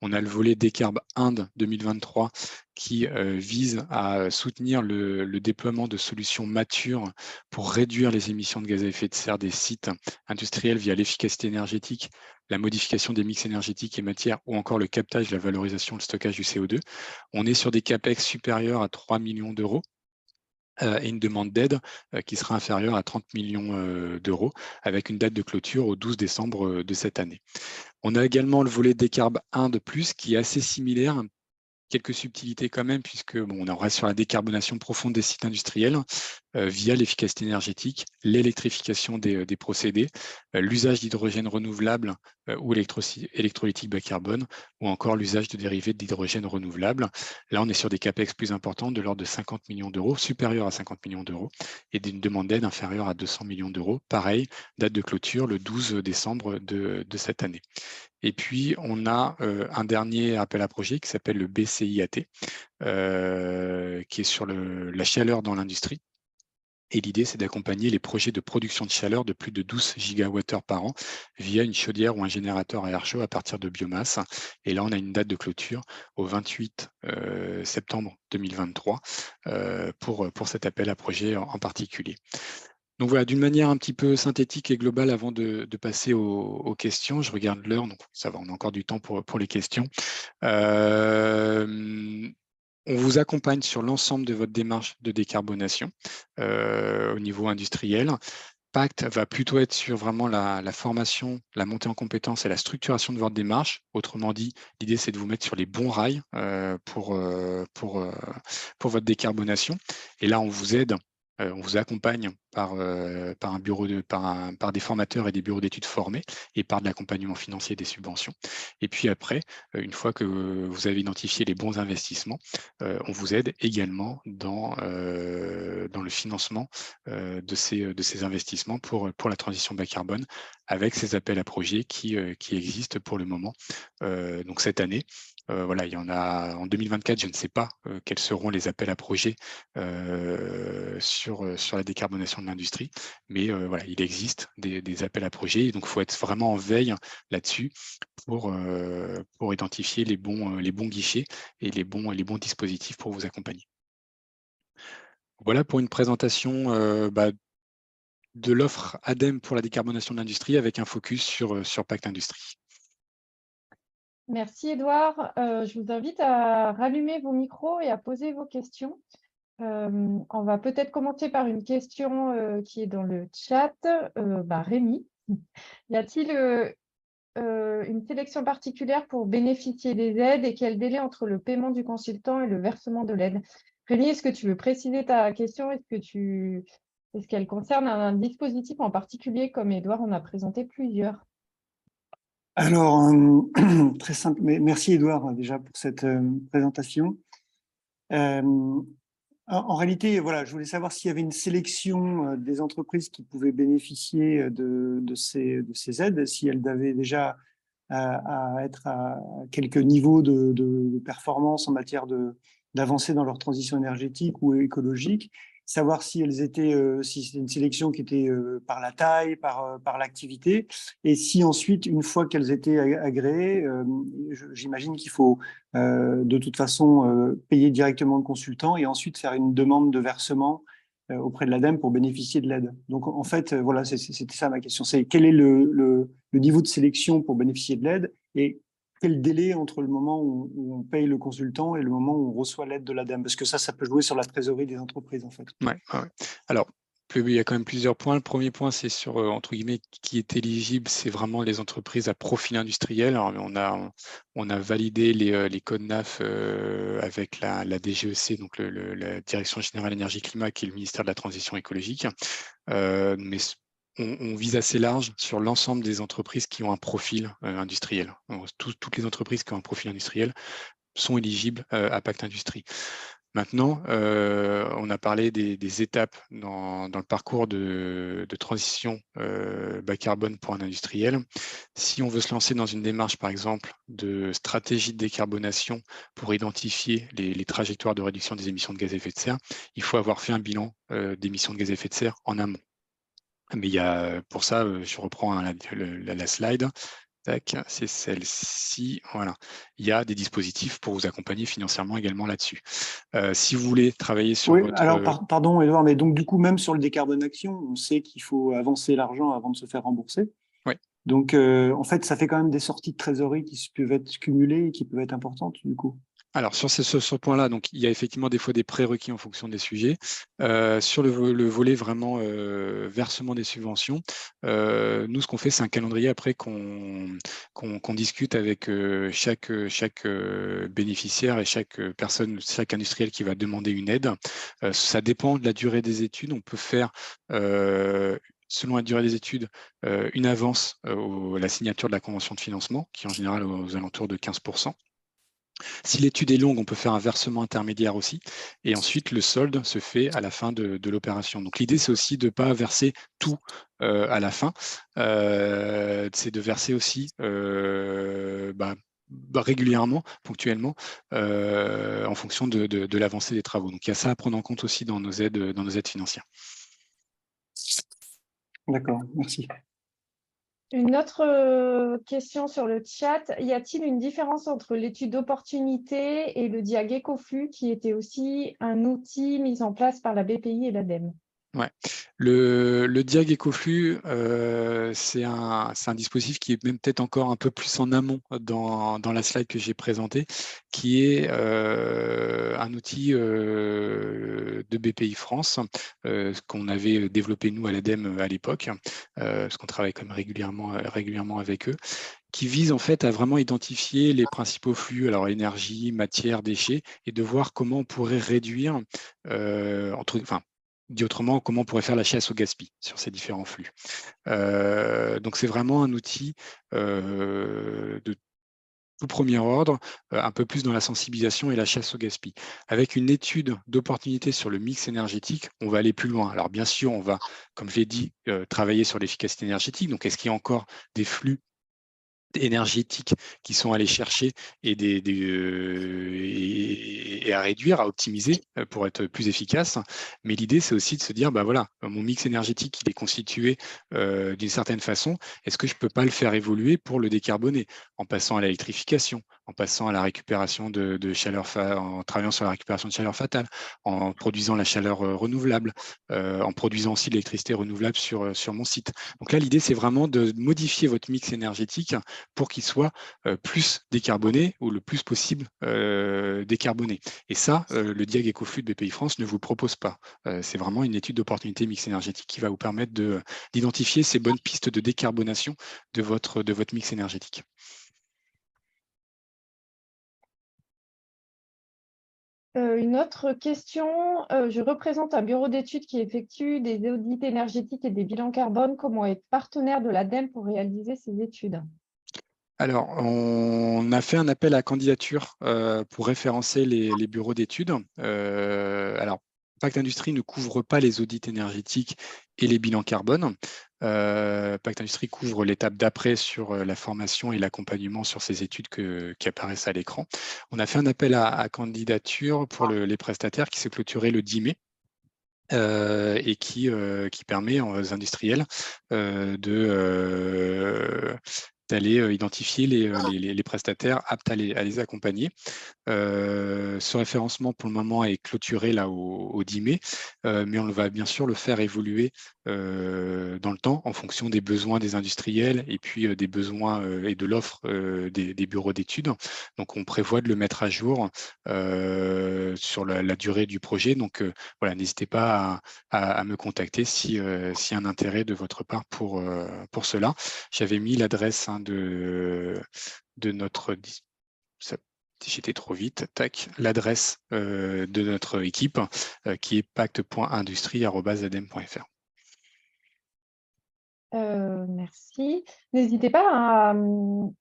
On a le volet Décarb Inde 2023 qui vise à soutenir le déploiement de solutions matures pour réduire les émissions de gaz à effet de serre des sites industriels via l'efficacité énergétique, la modification des mix énergétiques et matières, ou encore le captage, la valorisation, le stockage du CO2. On est sur des CAPEX supérieurs à 3 millions d'euros. Et une demande d'aide qui sera inférieure à 30 millions d'euros, avec une date de clôture au 12 décembre de cette année. On a également le volet Décarb 1 de plus, qui est assez similaire, quelques subtilités quand même, puisque on reste sur la décarbonation profonde des sites industriels via l'efficacité énergétique, l'électrification des procédés, l'usage d'hydrogène renouvelable ou électrolytique bas carbone, ou encore l'usage de dérivés d'hydrogène renouvelable. Là, on est sur des CAPEX plus importants de l'ordre de 50 millions d'euros, supérieurs à 50 millions d'euros, et d'une demande d'aide inférieure à 200 millions d'euros. Pareil, date de clôture le 12 décembre de cette année. Et puis, on a un dernier appel à projet qui s'appelle le BCIAT, qui est sur la chaleur dans l'industrie. Et l'idée, c'est d'accompagner les projets de production de chaleur de plus de 12 gigawattheures par an via une chaudière ou un générateur à air chaud à partir de biomasse. Et là, on a une date de clôture au 28 septembre 2023 pour cet appel à projet en particulier. Donc voilà, d'une manière un petit peu synthétique et globale, avant de passer aux questions, je regarde l'heure, donc ça va, on a encore du temps pour les questions. On vous accompagne sur l'ensemble de votre démarche de décarbonation au niveau industriel. Pacte va plutôt être sur vraiment la formation, la montée en compétences et la structuration de votre démarche. Autrement dit, l'idée, c'est de vous mettre sur les bons rails pour votre décarbonation. Et là, on vous aide. On vous accompagne par des formateurs et des bureaux d'études formés et par de l'accompagnement financier et des subventions. Et puis après, une fois que vous avez identifié les bons investissements, on vous aide également dans le financement de ces investissements pour la transition bas carbone, avec ces appels à projets qui existent pour le moment. Donc cette année, voilà, il y en a en 2024, je ne sais pas quels seront les appels à projets sur la décarbonation de l'industrie, mais voilà, il existe des appels à projets, donc il faut être vraiment en veille là-dessus pour identifier les bons guichets et les bons dispositifs pour vous accompagner. Voilà pour une présentation de l'offre ADEME pour la décarbonation de l'industrie, avec un focus sur Pacte Industrie. Merci Edouard. Je vous invite à rallumer vos micros et à poser vos questions. On va peut-être commencer par une question qui est dans le chat. Rémi, y a-t-il une sélection particulière pour bénéficier des aides et quel délai entre le paiement du consultant et le versement de l'aide? Rémi, est-ce que tu veux préciser ta question? Est-ce qu'elle concerne un dispositif en particulier, comme Édouard en a présenté plusieurs? Alors, très simple, mais merci Édouard déjà pour cette présentation. En réalité, voilà, je voulais savoir s'il y avait une sélection des entreprises qui pouvaient bénéficier de ces aides, si elles avaient déjà à être à quelques niveaux de performance en matière d'avancer dans leur transition énergétique ou écologique, savoir si elles étaient, si c'est une sélection qui était par la taille, par l'activité, et si ensuite, une fois qu'elles étaient agréées, j'imagine qu'il faut de toute façon payer directement le consultant et ensuite faire une demande de versement auprès de l'ADEME pour bénéficier de l'aide. Donc en fait, voilà, c'était ça ma question. C'est quel est le niveau de sélection pour bénéficier de l'aide et quel délai entre le moment où on paye le consultant et le moment où on reçoit l'aide de l'ADEME? Parce que ça peut jouer sur la trésorerie des entreprises en fait. Ouais. Alors, il y a quand même plusieurs points. Le premier point, c'est sur, entre guillemets, qui est éligible, c'est vraiment les entreprises à profil industriel. Alors, on a validé les codes NAF avec la DGEC, donc la Direction Générale Énergie-Climat, qui est le ministère de la Transition écologique. Mais on vise assez large sur l'ensemble des entreprises qui ont un profil industriel. Donc, toutes les entreprises qui ont un profil industriel sont éligibles à Pacte Industrie. Maintenant, on a parlé des étapes dans le parcours de transition bas carbone pour un industriel. Si on veut se lancer dans une démarche, par exemple, de stratégie de décarbonation pour identifier les trajectoires de réduction des émissions de gaz à effet de serre, il faut avoir fait un bilan d'émissions de gaz à effet de serre en amont. Mais il y a, pour ça, je reprends la slide. C'est celle-ci. Voilà. Il y a des dispositifs pour vous accompagner financièrement également là-dessus. Si vous voulez travailler sur votre... Alors, pardon, Edouard, mais donc du coup, même sur le décarbonation, on sait qu'il faut avancer l'argent avant de se faire rembourser. Oui. Donc, en fait, ça fait quand même des sorties de trésorerie qui peuvent être cumulées et qui peuvent être importantes, du coup. Alors, sur ce point-là, donc il y a effectivement des fois des prérequis en fonction des sujets. Sur le volet vraiment versement des subventions, nous, ce qu'on fait, c'est un calendrier après qu'on discute avec chaque bénéficiaire et chaque industriel qui va demander une aide. Ça dépend de la durée des études. On peut faire selon la durée des études, une avance à la signature de la convention de financement, qui est en général aux alentours de 15%. Si l'étude est longue, on peut faire un versement intermédiaire aussi. Et ensuite, le solde se fait à la fin de l'opération. Donc, l'idée, c'est aussi de ne pas verser tout à la fin. C'est de verser aussi régulièrement, ponctuellement, en fonction de l'avancée des travaux. Donc, il y a ça à prendre en compte aussi dans nos aides financières. D'accord, merci. Une autre question sur le chat. Y a-t-il une différence entre l'étude d'opportunité et le DIAG Ecoflux, qui était aussi un outil mis en place par la BPI et l'ADEME? Ouais. Le DIAG Ecoflux, c'est un dispositif qui est même peut-être encore un peu plus en amont dans la slide que j'ai présentée, qui est un outil de BPI France, qu'on avait développé nous à l'ADEME à l'époque, parce qu'on travaille quand même régulièrement avec eux, qui vise en fait à vraiment identifier les principaux flux, alors énergie, matière, déchets, et de voir comment on pourrait réduire, dit autrement, comment on pourrait faire la chasse au gaspillage sur ces différents flux. Donc, c'est vraiment un outil de tout premier ordre, un peu plus dans la sensibilisation et la chasse au gaspillage. Avec une étude d'opportunité sur le mix énergétique, on va aller plus loin. Alors, bien sûr, on va, comme je l'ai dit, travailler sur l'efficacité énergétique. Donc, est-ce qu'il y a encore des flux énergétiques qui sont allés chercher et à réduire, à optimiser pour être plus efficace. Mais l'idée, c'est aussi de se dire, voilà, mon mix énergétique, il est constitué d'une certaine façon. Est-ce que je ne peux pas le faire évoluer pour le décarboner en passant à l'électrification, en passant à la récupération de chaleur, en travaillant sur la récupération de chaleur fatale, en produisant la chaleur renouvelable, en produisant aussi de l'électricité renouvelable sur mon site. Donc là, l'idée, c'est vraiment de modifier votre mix énergétique pour qu'il soit plus décarboné ou le plus possible décarboné. Et ça, le DIAG EcoFlux de BPI-France ne vous le propose pas. C'est vraiment une étude d'opportunité mix énergétique qui va vous permettre d'identifier ces bonnes pistes de décarbonation de votre mix énergétique. Une autre question. Je représente un bureau d'études qui effectue des audits énergétiques et des bilans carbone. Comment être partenaire de l'ADEME pour réaliser ces études? Alors, on a fait un appel à candidature pour référencer les bureaux d'études. Alors, Pacte Industrie ne couvre pas les audits énergétiques et les bilans carbone. Pacte Industrie couvre l'étape d'après sur la formation et l'accompagnement sur ces études qui apparaissent à l'écran. On a fait un appel à candidature pour les prestataires qui s'est clôturé le 10 mai. Et qui permet aux industriels d'aller identifier les prestataires aptes à les accompagner. Ce référencement, pour le moment, est clôturé là au 10 mai, mais on va bien sûr le faire évoluer dans le temps en fonction des besoins des industriels et puis des besoins et de l'offre des bureaux d'études. Donc, on prévoit de le mettre à jour sur la durée du projet. Donc, voilà, n'hésitez pas à me contacter s'il y a un intérêt de votre part pour cela. J'avais mis l'adresse de notre... J'étais trop vite, tac, l'adresse de notre équipe qui est pacte.industrie@adem.fr. Merci. N'hésitez pas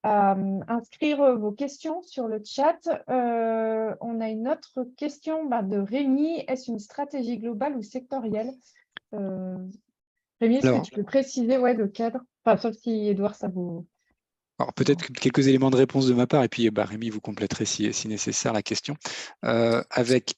à inscrire vos questions sur le chat. On a une autre question de Rémi. Est-ce une stratégie globale ou sectorielle? Rémi, est-ce que tu peux préciser le cadre? Enfin, sauf si Edouard, ça vous... Alors peut-être quelques éléments de réponse de ma part, et puis Rémi, vous compléterez si nécessaire la question. Avec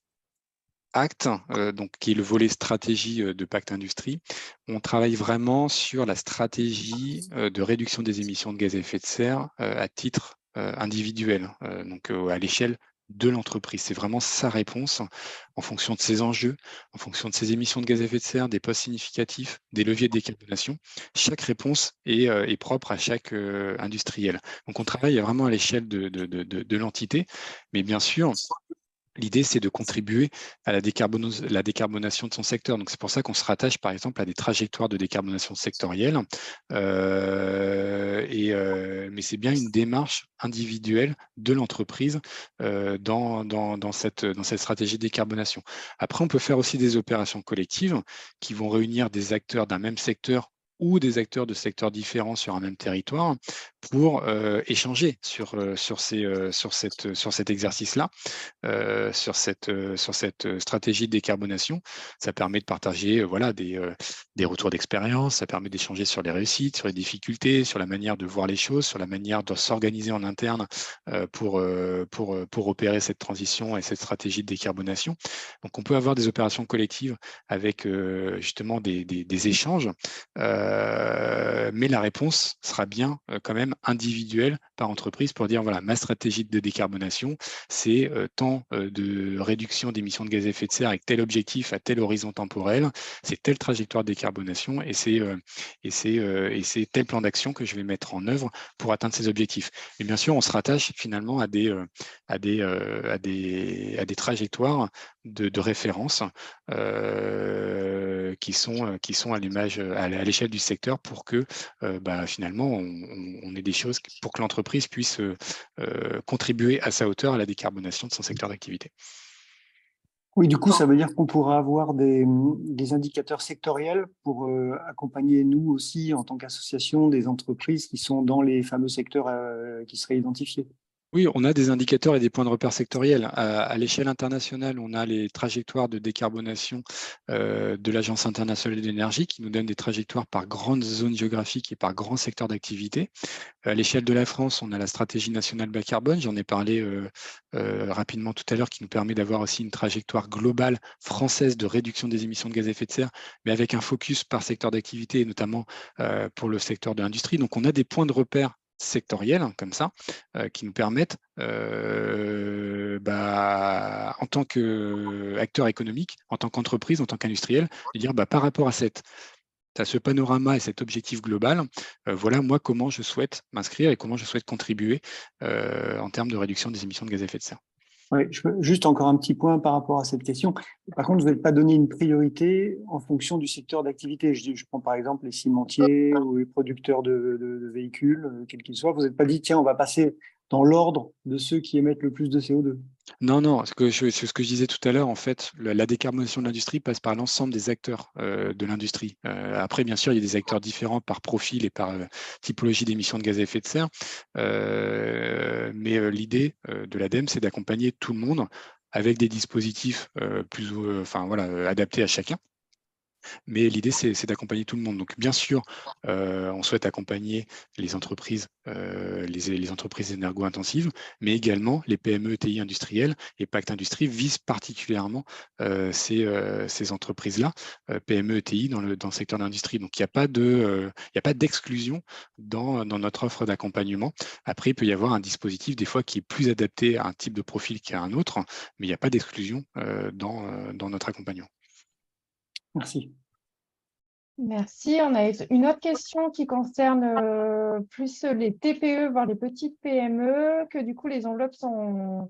Acte, donc, qui est le volet stratégie de Pacte Industrie, on travaille vraiment sur la stratégie de réduction des émissions de gaz à effet de serre à titre individuel, donc à l'échelle de l'entreprise. C'est vraiment sa réponse en fonction de ses enjeux, en fonction de ses émissions de gaz à effet de serre, des postes significatifs, des leviers de décarbonation. Chaque réponse est propre à chaque industriel. Donc, on travaille vraiment à l'échelle de l'entité, mais bien sûr, l'idée, c'est de contribuer à la décarbonation de son secteur. Donc, c'est pour ça qu'on se rattache, par exemple, à des trajectoires de décarbonation sectorielle. Mais c'est bien une démarche individuelle de l'entreprise dans cette stratégie de décarbonation. Après, on peut faire aussi des opérations collectives qui vont réunir des acteurs d'un même secteur ou des acteurs de secteurs différents sur un même territoire pour échanger sur cet exercice-là, sur cette stratégie de décarbonation. Ça permet de partager des retours d'expérience, ça permet d'échanger sur les réussites, sur les difficultés, sur la manière de voir les choses, sur la manière de s'organiser en interne pour opérer cette transition et cette stratégie de décarbonation. Donc, on peut avoir des opérations collectives avec justement des échanges, mais la réponse sera bien quand même individuelle par entreprise pour dire, voilà, ma stratégie de décarbonation, c'est tant de réduction d'émissions de gaz à effet de serre avec tel objectif à tel horizon temporel, c'est telle trajectoire de décarbonation et c'est tel plan d'action que je vais mettre en œuvre pour atteindre ces objectifs. Et bien sûr, on se rattache finalement à des trajectoires de référence qui sont à l'image, à l'échelle du secteur pour que finalement on ait des choses pour que l'entreprise puisse contribuer à sa hauteur à la décarbonation de son secteur d'activité. Oui, du coup, ça veut dire qu'on pourra avoir des indicateurs sectoriels pour accompagner nous aussi, en tant qu'association, des entreprises qui sont dans les fameux secteurs qui seraient identifiés. Oui, on a des indicateurs et des points de repère sectoriels. À l'échelle internationale, on a les trajectoires de décarbonation de l'Agence internationale de l'énergie qui nous donne des trajectoires par grandes zones géographiques et par grands secteurs d'activité. À l'échelle de la France, on a la stratégie nationale bas carbone, j'en ai parlé rapidement tout à l'heure, qui nous permet d'avoir aussi une trajectoire globale française de réduction des émissions de gaz à effet de serre, mais avec un focus par secteur d'activité, et notamment pour le secteur de l'industrie. Donc, on a des points de repère sectorielles, comme ça, qui nous permettent, en tant qu'acteur économique, en tant qu'entreprise, en tant qu'industriel, de dire par rapport à ce panorama et cet objectif global, voilà moi comment je souhaite m'inscrire et comment je souhaite contribuer en termes de réduction des émissions de gaz à effet de serre. Oui, juste encore un petit point par rapport à cette question. Par contre, vous n'avez pas donné une priorité en fonction du secteur d'activité. Je prends par exemple les cimentiers ou les producteurs de véhicules, quels qu'ils soient. Vous n'avez pas dit, tiens, on va passer dans l'ordre de ceux qui émettent le plus de CO2. Non, ce que je disais tout à l'heure, en fait, la décarbonation de l'industrie passe par l'ensemble des acteurs de l'industrie. Après, bien sûr, il y a des acteurs différents par profil et par typologie d'émissions de gaz à effet de serre. Mais l'idée de l'ADEME, c'est d'accompagner tout le monde avec des dispositifs adaptés à chacun. Mais l'idée, c'est d'accompagner tout le monde. Donc, bien sûr, on souhaite accompagner les entreprises, les entreprises énergo-intensives, mais également les PME, ETI industrielles. Et Pacte Industrie vise particulièrement ces entreprises-là, PME, ETI, dans le secteur de l'industrie. Donc, il n'y a pas d'exclusion dans notre offre d'accompagnement. Après, il peut y avoir un dispositif, des fois, qui est plus adapté à un type de profil qu'à un autre, mais il n'y a pas d'exclusion dans notre accompagnement. Merci. Merci. On a une autre question qui concerne plus les TPE, voire les petites PME, que du coup, les enveloppes sont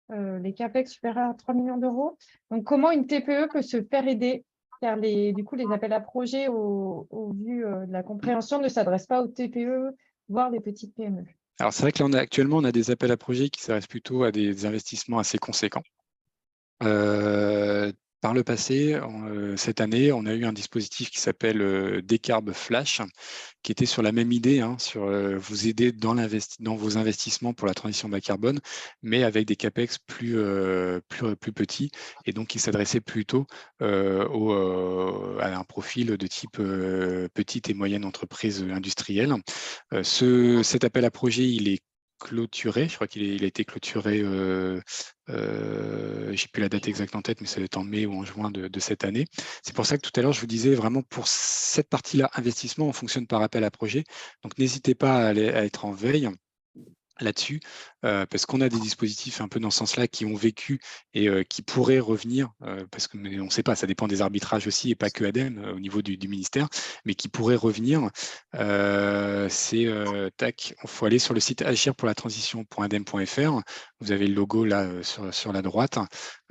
les CAPEX supérieurs à 3 millions d'euros. Donc, comment une TPE peut se faire aider? Car du coup, les appels à projets, au vu de la compréhension, ne s'adressent pas aux TPE, voire les petites PME. Alors, c'est vrai que là, actuellement, on a des appels à projets qui s'adressent plutôt à des investissements assez conséquents. Par le passé, cette année, on a eu un dispositif qui s'appelle Décarb Flash, qui était sur la même idée, sur vous aider dans vos investissements pour la transition bas carbone, mais avec des CAPEX plus petits, et donc qui s'adressait plutôt à un profil de type petite et moyenne entreprise industrielle. Cet appel à projet, il est clôturé, je crois qu'il a été clôturé, j'ai plus la date exacte en tête, mais ça va être en mai ou en juin de cette année. C'est pour ça que tout à l'heure, je vous disais vraiment pour cette partie-là, investissement, on fonctionne par appel à projet. Donc, n'hésitez pas à être en veille là-dessus, parce qu'on a des dispositifs un peu dans ce sens-là qui ont vécu et qui pourraient revenir, parce que on ne sait pas, ça dépend des arbitrages aussi et pas que ADEME au niveau du ministère, mais qui pourraient revenir. Il faut aller sur le site agir pour la transition.adem.fr. Vous avez le logo là sur la droite,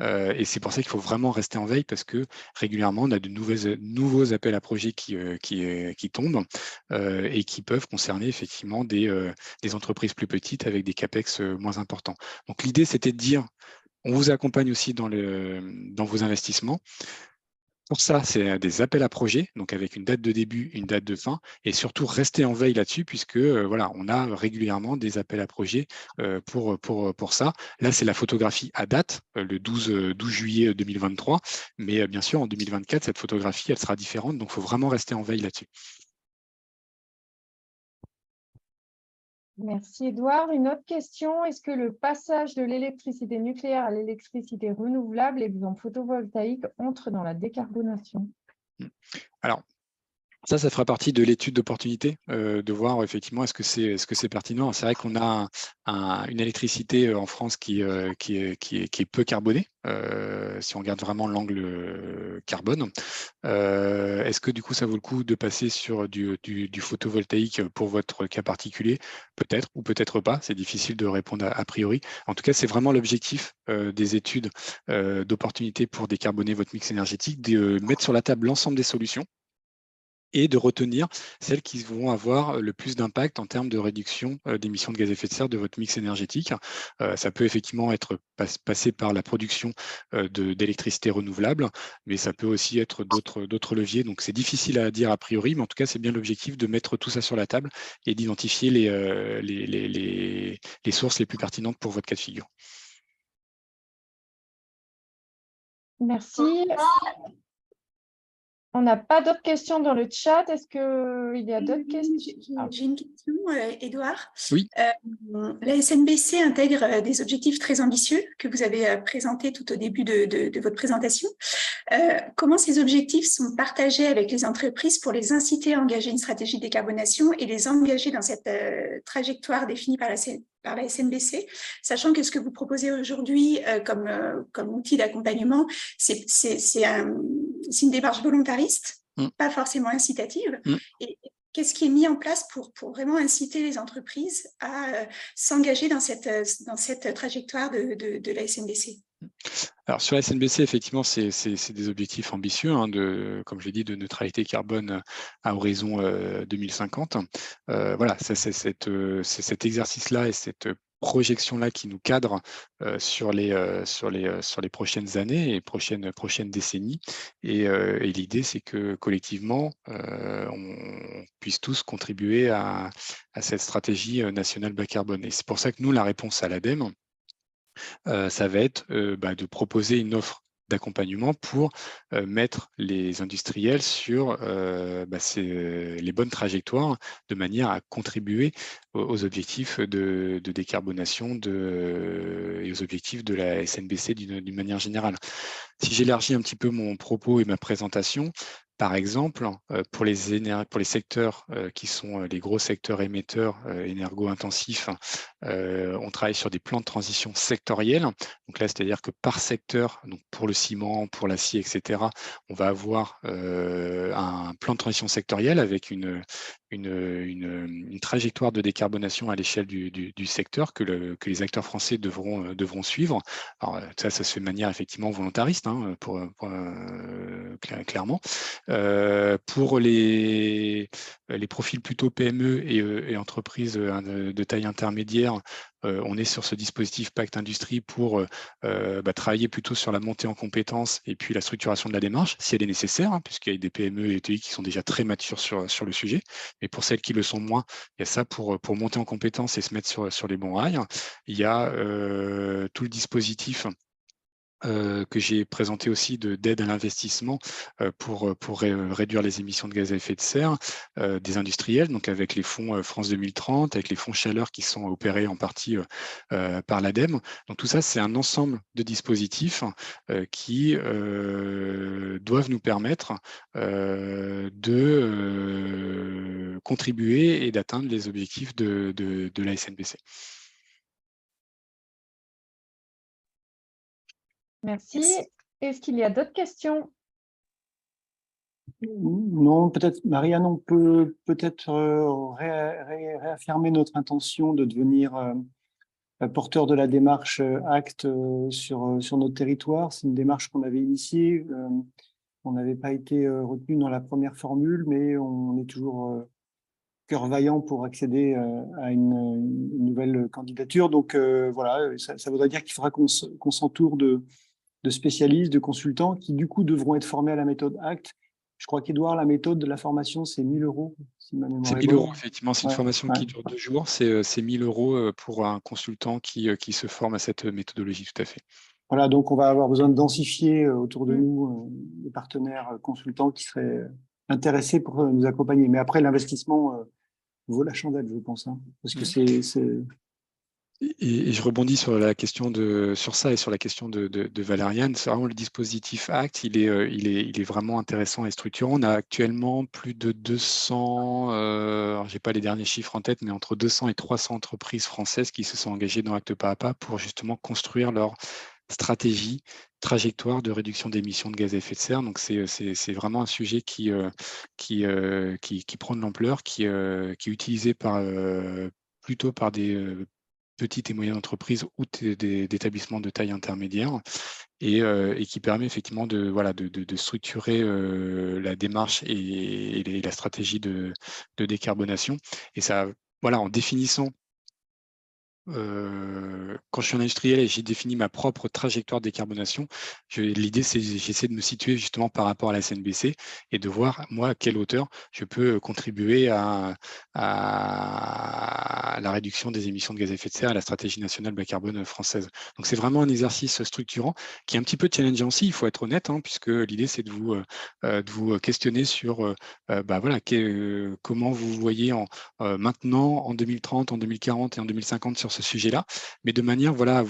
et c'est pour ça qu'il faut vraiment rester en veille parce que régulièrement on a de nouveaux appels à projets qui tombent et qui peuvent concerner effectivement des entreprises plus petites avec des CAPEX moins importants. Donc l'idée, c'était de dire, on vous accompagne aussi dans vos investissements. Pour ça, c'est des appels à projets, donc avec une date de début, une date de fin, et surtout rester en veille là-dessus, puisque voilà, on a régulièrement des appels à projets pour ça. Là, c'est la photographie à date, le 12 juillet 2023, mais bien sûr, en 2024, cette photographie, elle sera différente, donc il faut vraiment rester en veille là-dessus. Merci Edouard. Une autre question, est-ce que le passage de l'électricité nucléaire à l'électricité renouvelable et en photovoltaïque entre dans la décarbonation? Alors, ça fera partie de l'étude d'opportunité, de voir effectivement est-ce que c'est pertinent. C'est vrai qu'on a une électricité en France qui est peu carbonée, si on regarde vraiment l'angle carbone. Est-ce que du coup ça vaut le coup de passer sur du photovoltaïque pour votre cas particulier? Peut-être ou peut-être pas, c'est difficile de répondre a priori. En tout cas, c'est vraiment l'objectif des études d'opportunité pour décarboner votre mix énergétique, de mettre sur la table l'ensemble des solutions et de retenir celles qui vont avoir le plus d'impact en termes de réduction d'émissions de gaz à effet de serre de votre mix énergétique. Ça peut effectivement être passé par la production d'électricité renouvelable, mais ça peut aussi être d'autres leviers. Donc, c'est difficile à dire a priori, mais en tout cas, c'est bien l'objectif de mettre tout ça sur la table et d'identifier les sources les plus pertinentes pour votre cas de figure. Merci. On n'a pas d'autres questions dans le chat. Est-ce qu'il y a d'autres questions? J'ai une question, Édouard. Oui. La SNBC intègre des objectifs très ambitieux que vous avez présentés tout au début de votre présentation. Comment ces objectifs sont partagés avec les entreprises pour les inciter à engager une stratégie de décarbonation et les engager dans cette trajectoire définie par la SNBC, sachant que ce que vous proposez aujourd'hui comme outil d'accompagnement, c'est une démarche volontariste, pas forcément incitative. Et qu'est-ce qui est mis en place pour vraiment inciter les entreprises à s'engager dans cette trajectoire de la SNBC? Alors sur la SNBC, effectivement, c'est des objectifs ambitieux, hein, comme je l'ai dit, de neutralité carbone à horizon 2050. Voilà, c'est cet exercice-là et cette projection-là qui nous cadre sur les prochaines années et prochaines décennies. Et l'idée, c'est que collectivement, on puisse tous contribuer à cette stratégie nationale bas carbone. Et c'est pour ça que nous, la réponse à l'ADEME, ça va être de proposer une offre d'accompagnement pour mettre les industriels sur les bonnes trajectoires de manière à contribuer aux objectifs de décarbonation et aux objectifs de la SNBC d'une manière générale. Si j'élargis un petit peu mon propos et ma présentation, par exemple, pour les secteurs qui sont les gros secteurs émetteurs énergo-intensifs, on travaille sur des plans de transition sectoriels. Donc là, c'est-à-dire que par secteur, donc pour le ciment, pour l'acier, etc., on va avoir un plan de transition sectoriel avec une trajectoire de décarbonation à l'échelle du secteur que les acteurs français devront suivre. Alors ça se fait de manière effectivement volontariste, hein, clairement. Pour les profils plutôt PME et entreprises de taille intermédiaire, on est sur ce dispositif Pacte Industrie pour travailler plutôt sur la montée en compétences et puis la structuration de la démarche, si elle est nécessaire, hein, puisqu'il y a des PME et ETI qui sont déjà très matures sur le sujet. Mais pour celles qui le sont moins, il y a ça pour monter en compétences et se mettre sur les bons rails. Il y a tout le dispositif que j'ai présenté aussi d'aide à l'investissement pour réduire les émissions de gaz à effet de serre des industriels, donc avec les fonds France 2030, avec les fonds chaleur qui sont opérés en partie par l'ADEME. Donc tout ça, c'est un ensemble de dispositifs qui doivent nous permettre de contribuer et d'atteindre les objectifs de la SNBC. Merci. Est-ce qu'il y a d'autres questions? Non, peut-être, Marianne, on peut peut-être réaffirmer notre intention de devenir porteur de la démarche ACT sur notre territoire. C'est une démarche qu'on avait initiée. On n'avait pas été retenu dans la première formule, mais on est toujours cœur vaillant pour accéder à une nouvelle candidature. Donc voilà, ça voudrait dire qu'il faudra qu'on s'entoure de spécialistes, de consultants qui du coup devront être formés à la méthode ACT. Je crois qu'Edouard, la méthode de la formation, c'est 1 000 €. Si ma mémoire c'est 1 000 €, effectivement. C'est une formation qui dure 2 jours. C'est 1 000 € pour un consultant qui se forme à cette méthodologie, tout à fait. Voilà, donc on va avoir besoin de densifier autour de nous des partenaires consultants qui seraient intéressés pour nous accompagner. Mais après, l'investissement vaut la chandelle, je pense, hein, parce que c'est... Et je rebondis sur ça et sur la question de Valériane. C'est vraiment le dispositif ACT, il est vraiment intéressant et structurant. On a actuellement plus de 200, je n'ai pas les derniers chiffres en tête, mais entre 200 et 300 entreprises françaises qui se sont engagées dans ACT pas à pas pour justement construire leur stratégie, trajectoire de réduction d'émissions de gaz à effet de serre. Donc c'est vraiment un sujet qui prend de l'ampleur, qui est utilisé plutôt par des petites et moyennes entreprises ou d'établissements de taille intermédiaire et qui permet effectivement de structurer la démarche et la stratégie de décarbonation. Et ça, voilà, en définissant quand je suis un industriel et j'ai défini ma propre trajectoire de décarbonation, l'idée, c'est j'essaie de me situer justement par rapport à la SNBC et de voir, moi, à quelle hauteur je peux contribuer à la réduction des émissions de gaz à effet de serre, à la stratégie nationale bas carbone française. Donc, c'est vraiment un exercice structurant qui est un petit peu challengeant aussi, il faut être honnête, hein, puisque l'idée, c'est de vous questionner sur voilà, comment vous voyez maintenant, en 2030, en 2040 et en 2050 sur ce sujet-là, mais de manière, voilà,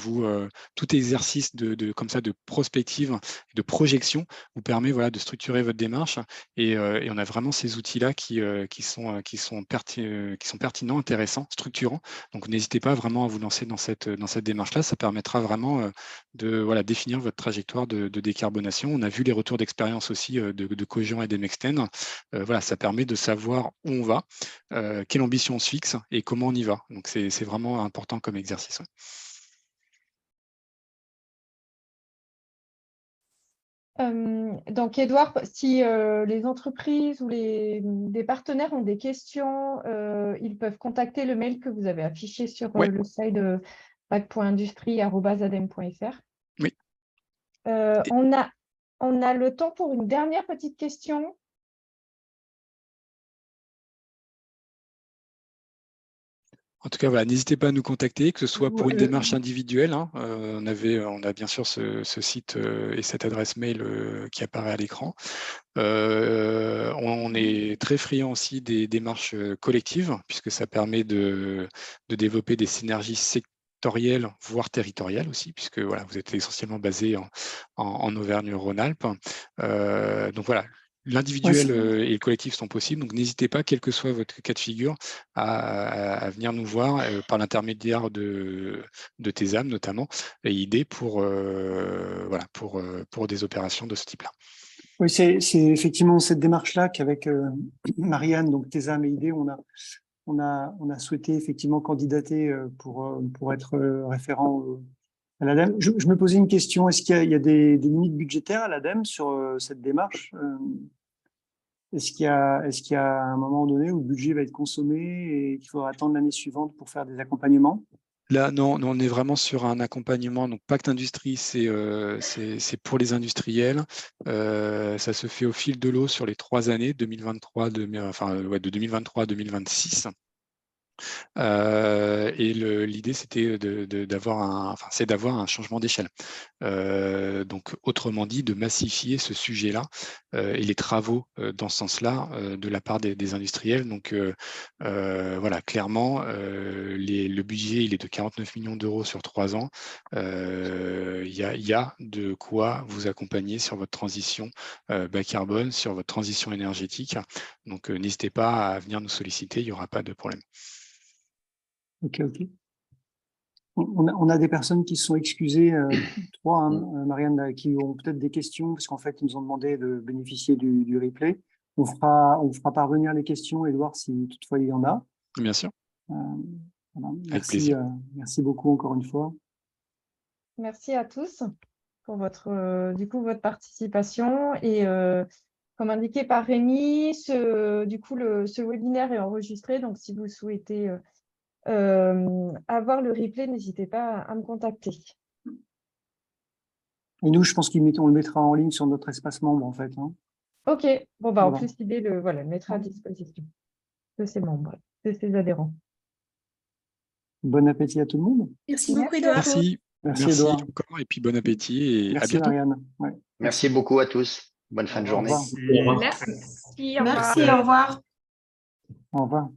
tout exercice comme ça de prospective, de projection vous permet, voilà, de structurer votre démarche et on a vraiment ces outils-là qui sont pertinents, intéressants, structurants. Donc, n'hésitez pas vraiment à vous lancer dans cette démarche-là. Ça permettra vraiment de, voilà, définir votre trajectoire de décarbonation. On a vu les retours d'expérience aussi de Cogent et d'Emexten. Voilà, ça permet de savoir où on va, quelle ambition on se fixe et comment on y va. Donc, c'est vraiment important comme exercice. Ouais. Donc, Edouard, si les entreprises ou des partenaires ont des questions, ils peuvent contacter le mail que vous avez affiché sur Ouais. le site bac.industrie@adem.fr. Oui. On a le temps pour une dernière petite question. En tout cas, voilà, n'hésitez pas à nous contacter, que ce soit pour une démarche individuelle. Hein, on a bien sûr ce site et cette adresse mail qui apparaît à l'écran. On est très friand aussi des démarches collectives, puisque ça permet de développer des synergies sectorielles, voire territoriales aussi, puisque voilà, vous êtes essentiellement basé en Auvergne-Rhône-Alpes. Donc voilà. L'individuel et le collectif sont possibles, donc n'hésitez pas, quel que soit votre cas de figure, à venir nous voir par l'intermédiaire de TESAM notamment, et IDE pour des opérations de ce type-là. Oui, c'est effectivement cette démarche-là qu'avec Marianne, donc TESAM et IDE, on a souhaité effectivement candidater pour être référent à l'ADEME. Je me posais une question, est-ce qu'il y a des limites budgétaires à l'ADEME sur cette démarche? Est-ce qu'il y a un moment donné où le budget va être consommé et qu'il faudra attendre l'année suivante pour faire des accompagnements? Là, non, on est vraiment sur un accompagnement. Donc, Pacte Industrie, c'est pour les industriels. Ça se fait au fil de l'eau sur les 3 années, de 2023 à 2026. Et l'idée, c'était d'avoir un changement d'échelle. Donc, autrement dit, de massifier ce sujet-là et les travaux dans ce sens-là de la part des industriels. Donc, voilà, clairement, le budget, il est de 49 millions d'euros sur 3 ans. Il y a de quoi vous accompagner sur votre transition bas carbone, sur votre transition énergétique. Donc, n'hésitez pas à venir nous solliciter, il n'y aura pas de problème. Ok. On a des personnes qui se sont excusées, 3, hein, Marianne, qui ont peut-être des questions, parce qu'en fait, ils nous ont demandé de bénéficier du replay. On fera parvenir les questions, Edouard, si toutefois il y en a. Bien sûr. Voilà. Avec plaisir. Merci beaucoup encore une fois. Merci à tous pour votre participation. Et comme indiqué par Rémi, ce webinaire est enregistré. Donc, si vous souhaitez avoir le replay, n'hésitez pas à me contacter. Et nous, je pense qu'on le mettra en ligne sur notre espace membre, en fait. Hein. OK. Bon, Voilà. en plus, l'idée, le mettra à disposition de ses membres, de ses adhérents. Bon appétit à tout le monde. Merci beaucoup, Edouard. Merci Edouard. Encore, et puis bon appétit et merci à bientôt. Marianne. Ouais. Merci beaucoup à tous. Bonne fin de journée. Merci. Merci, au revoir. Au revoir.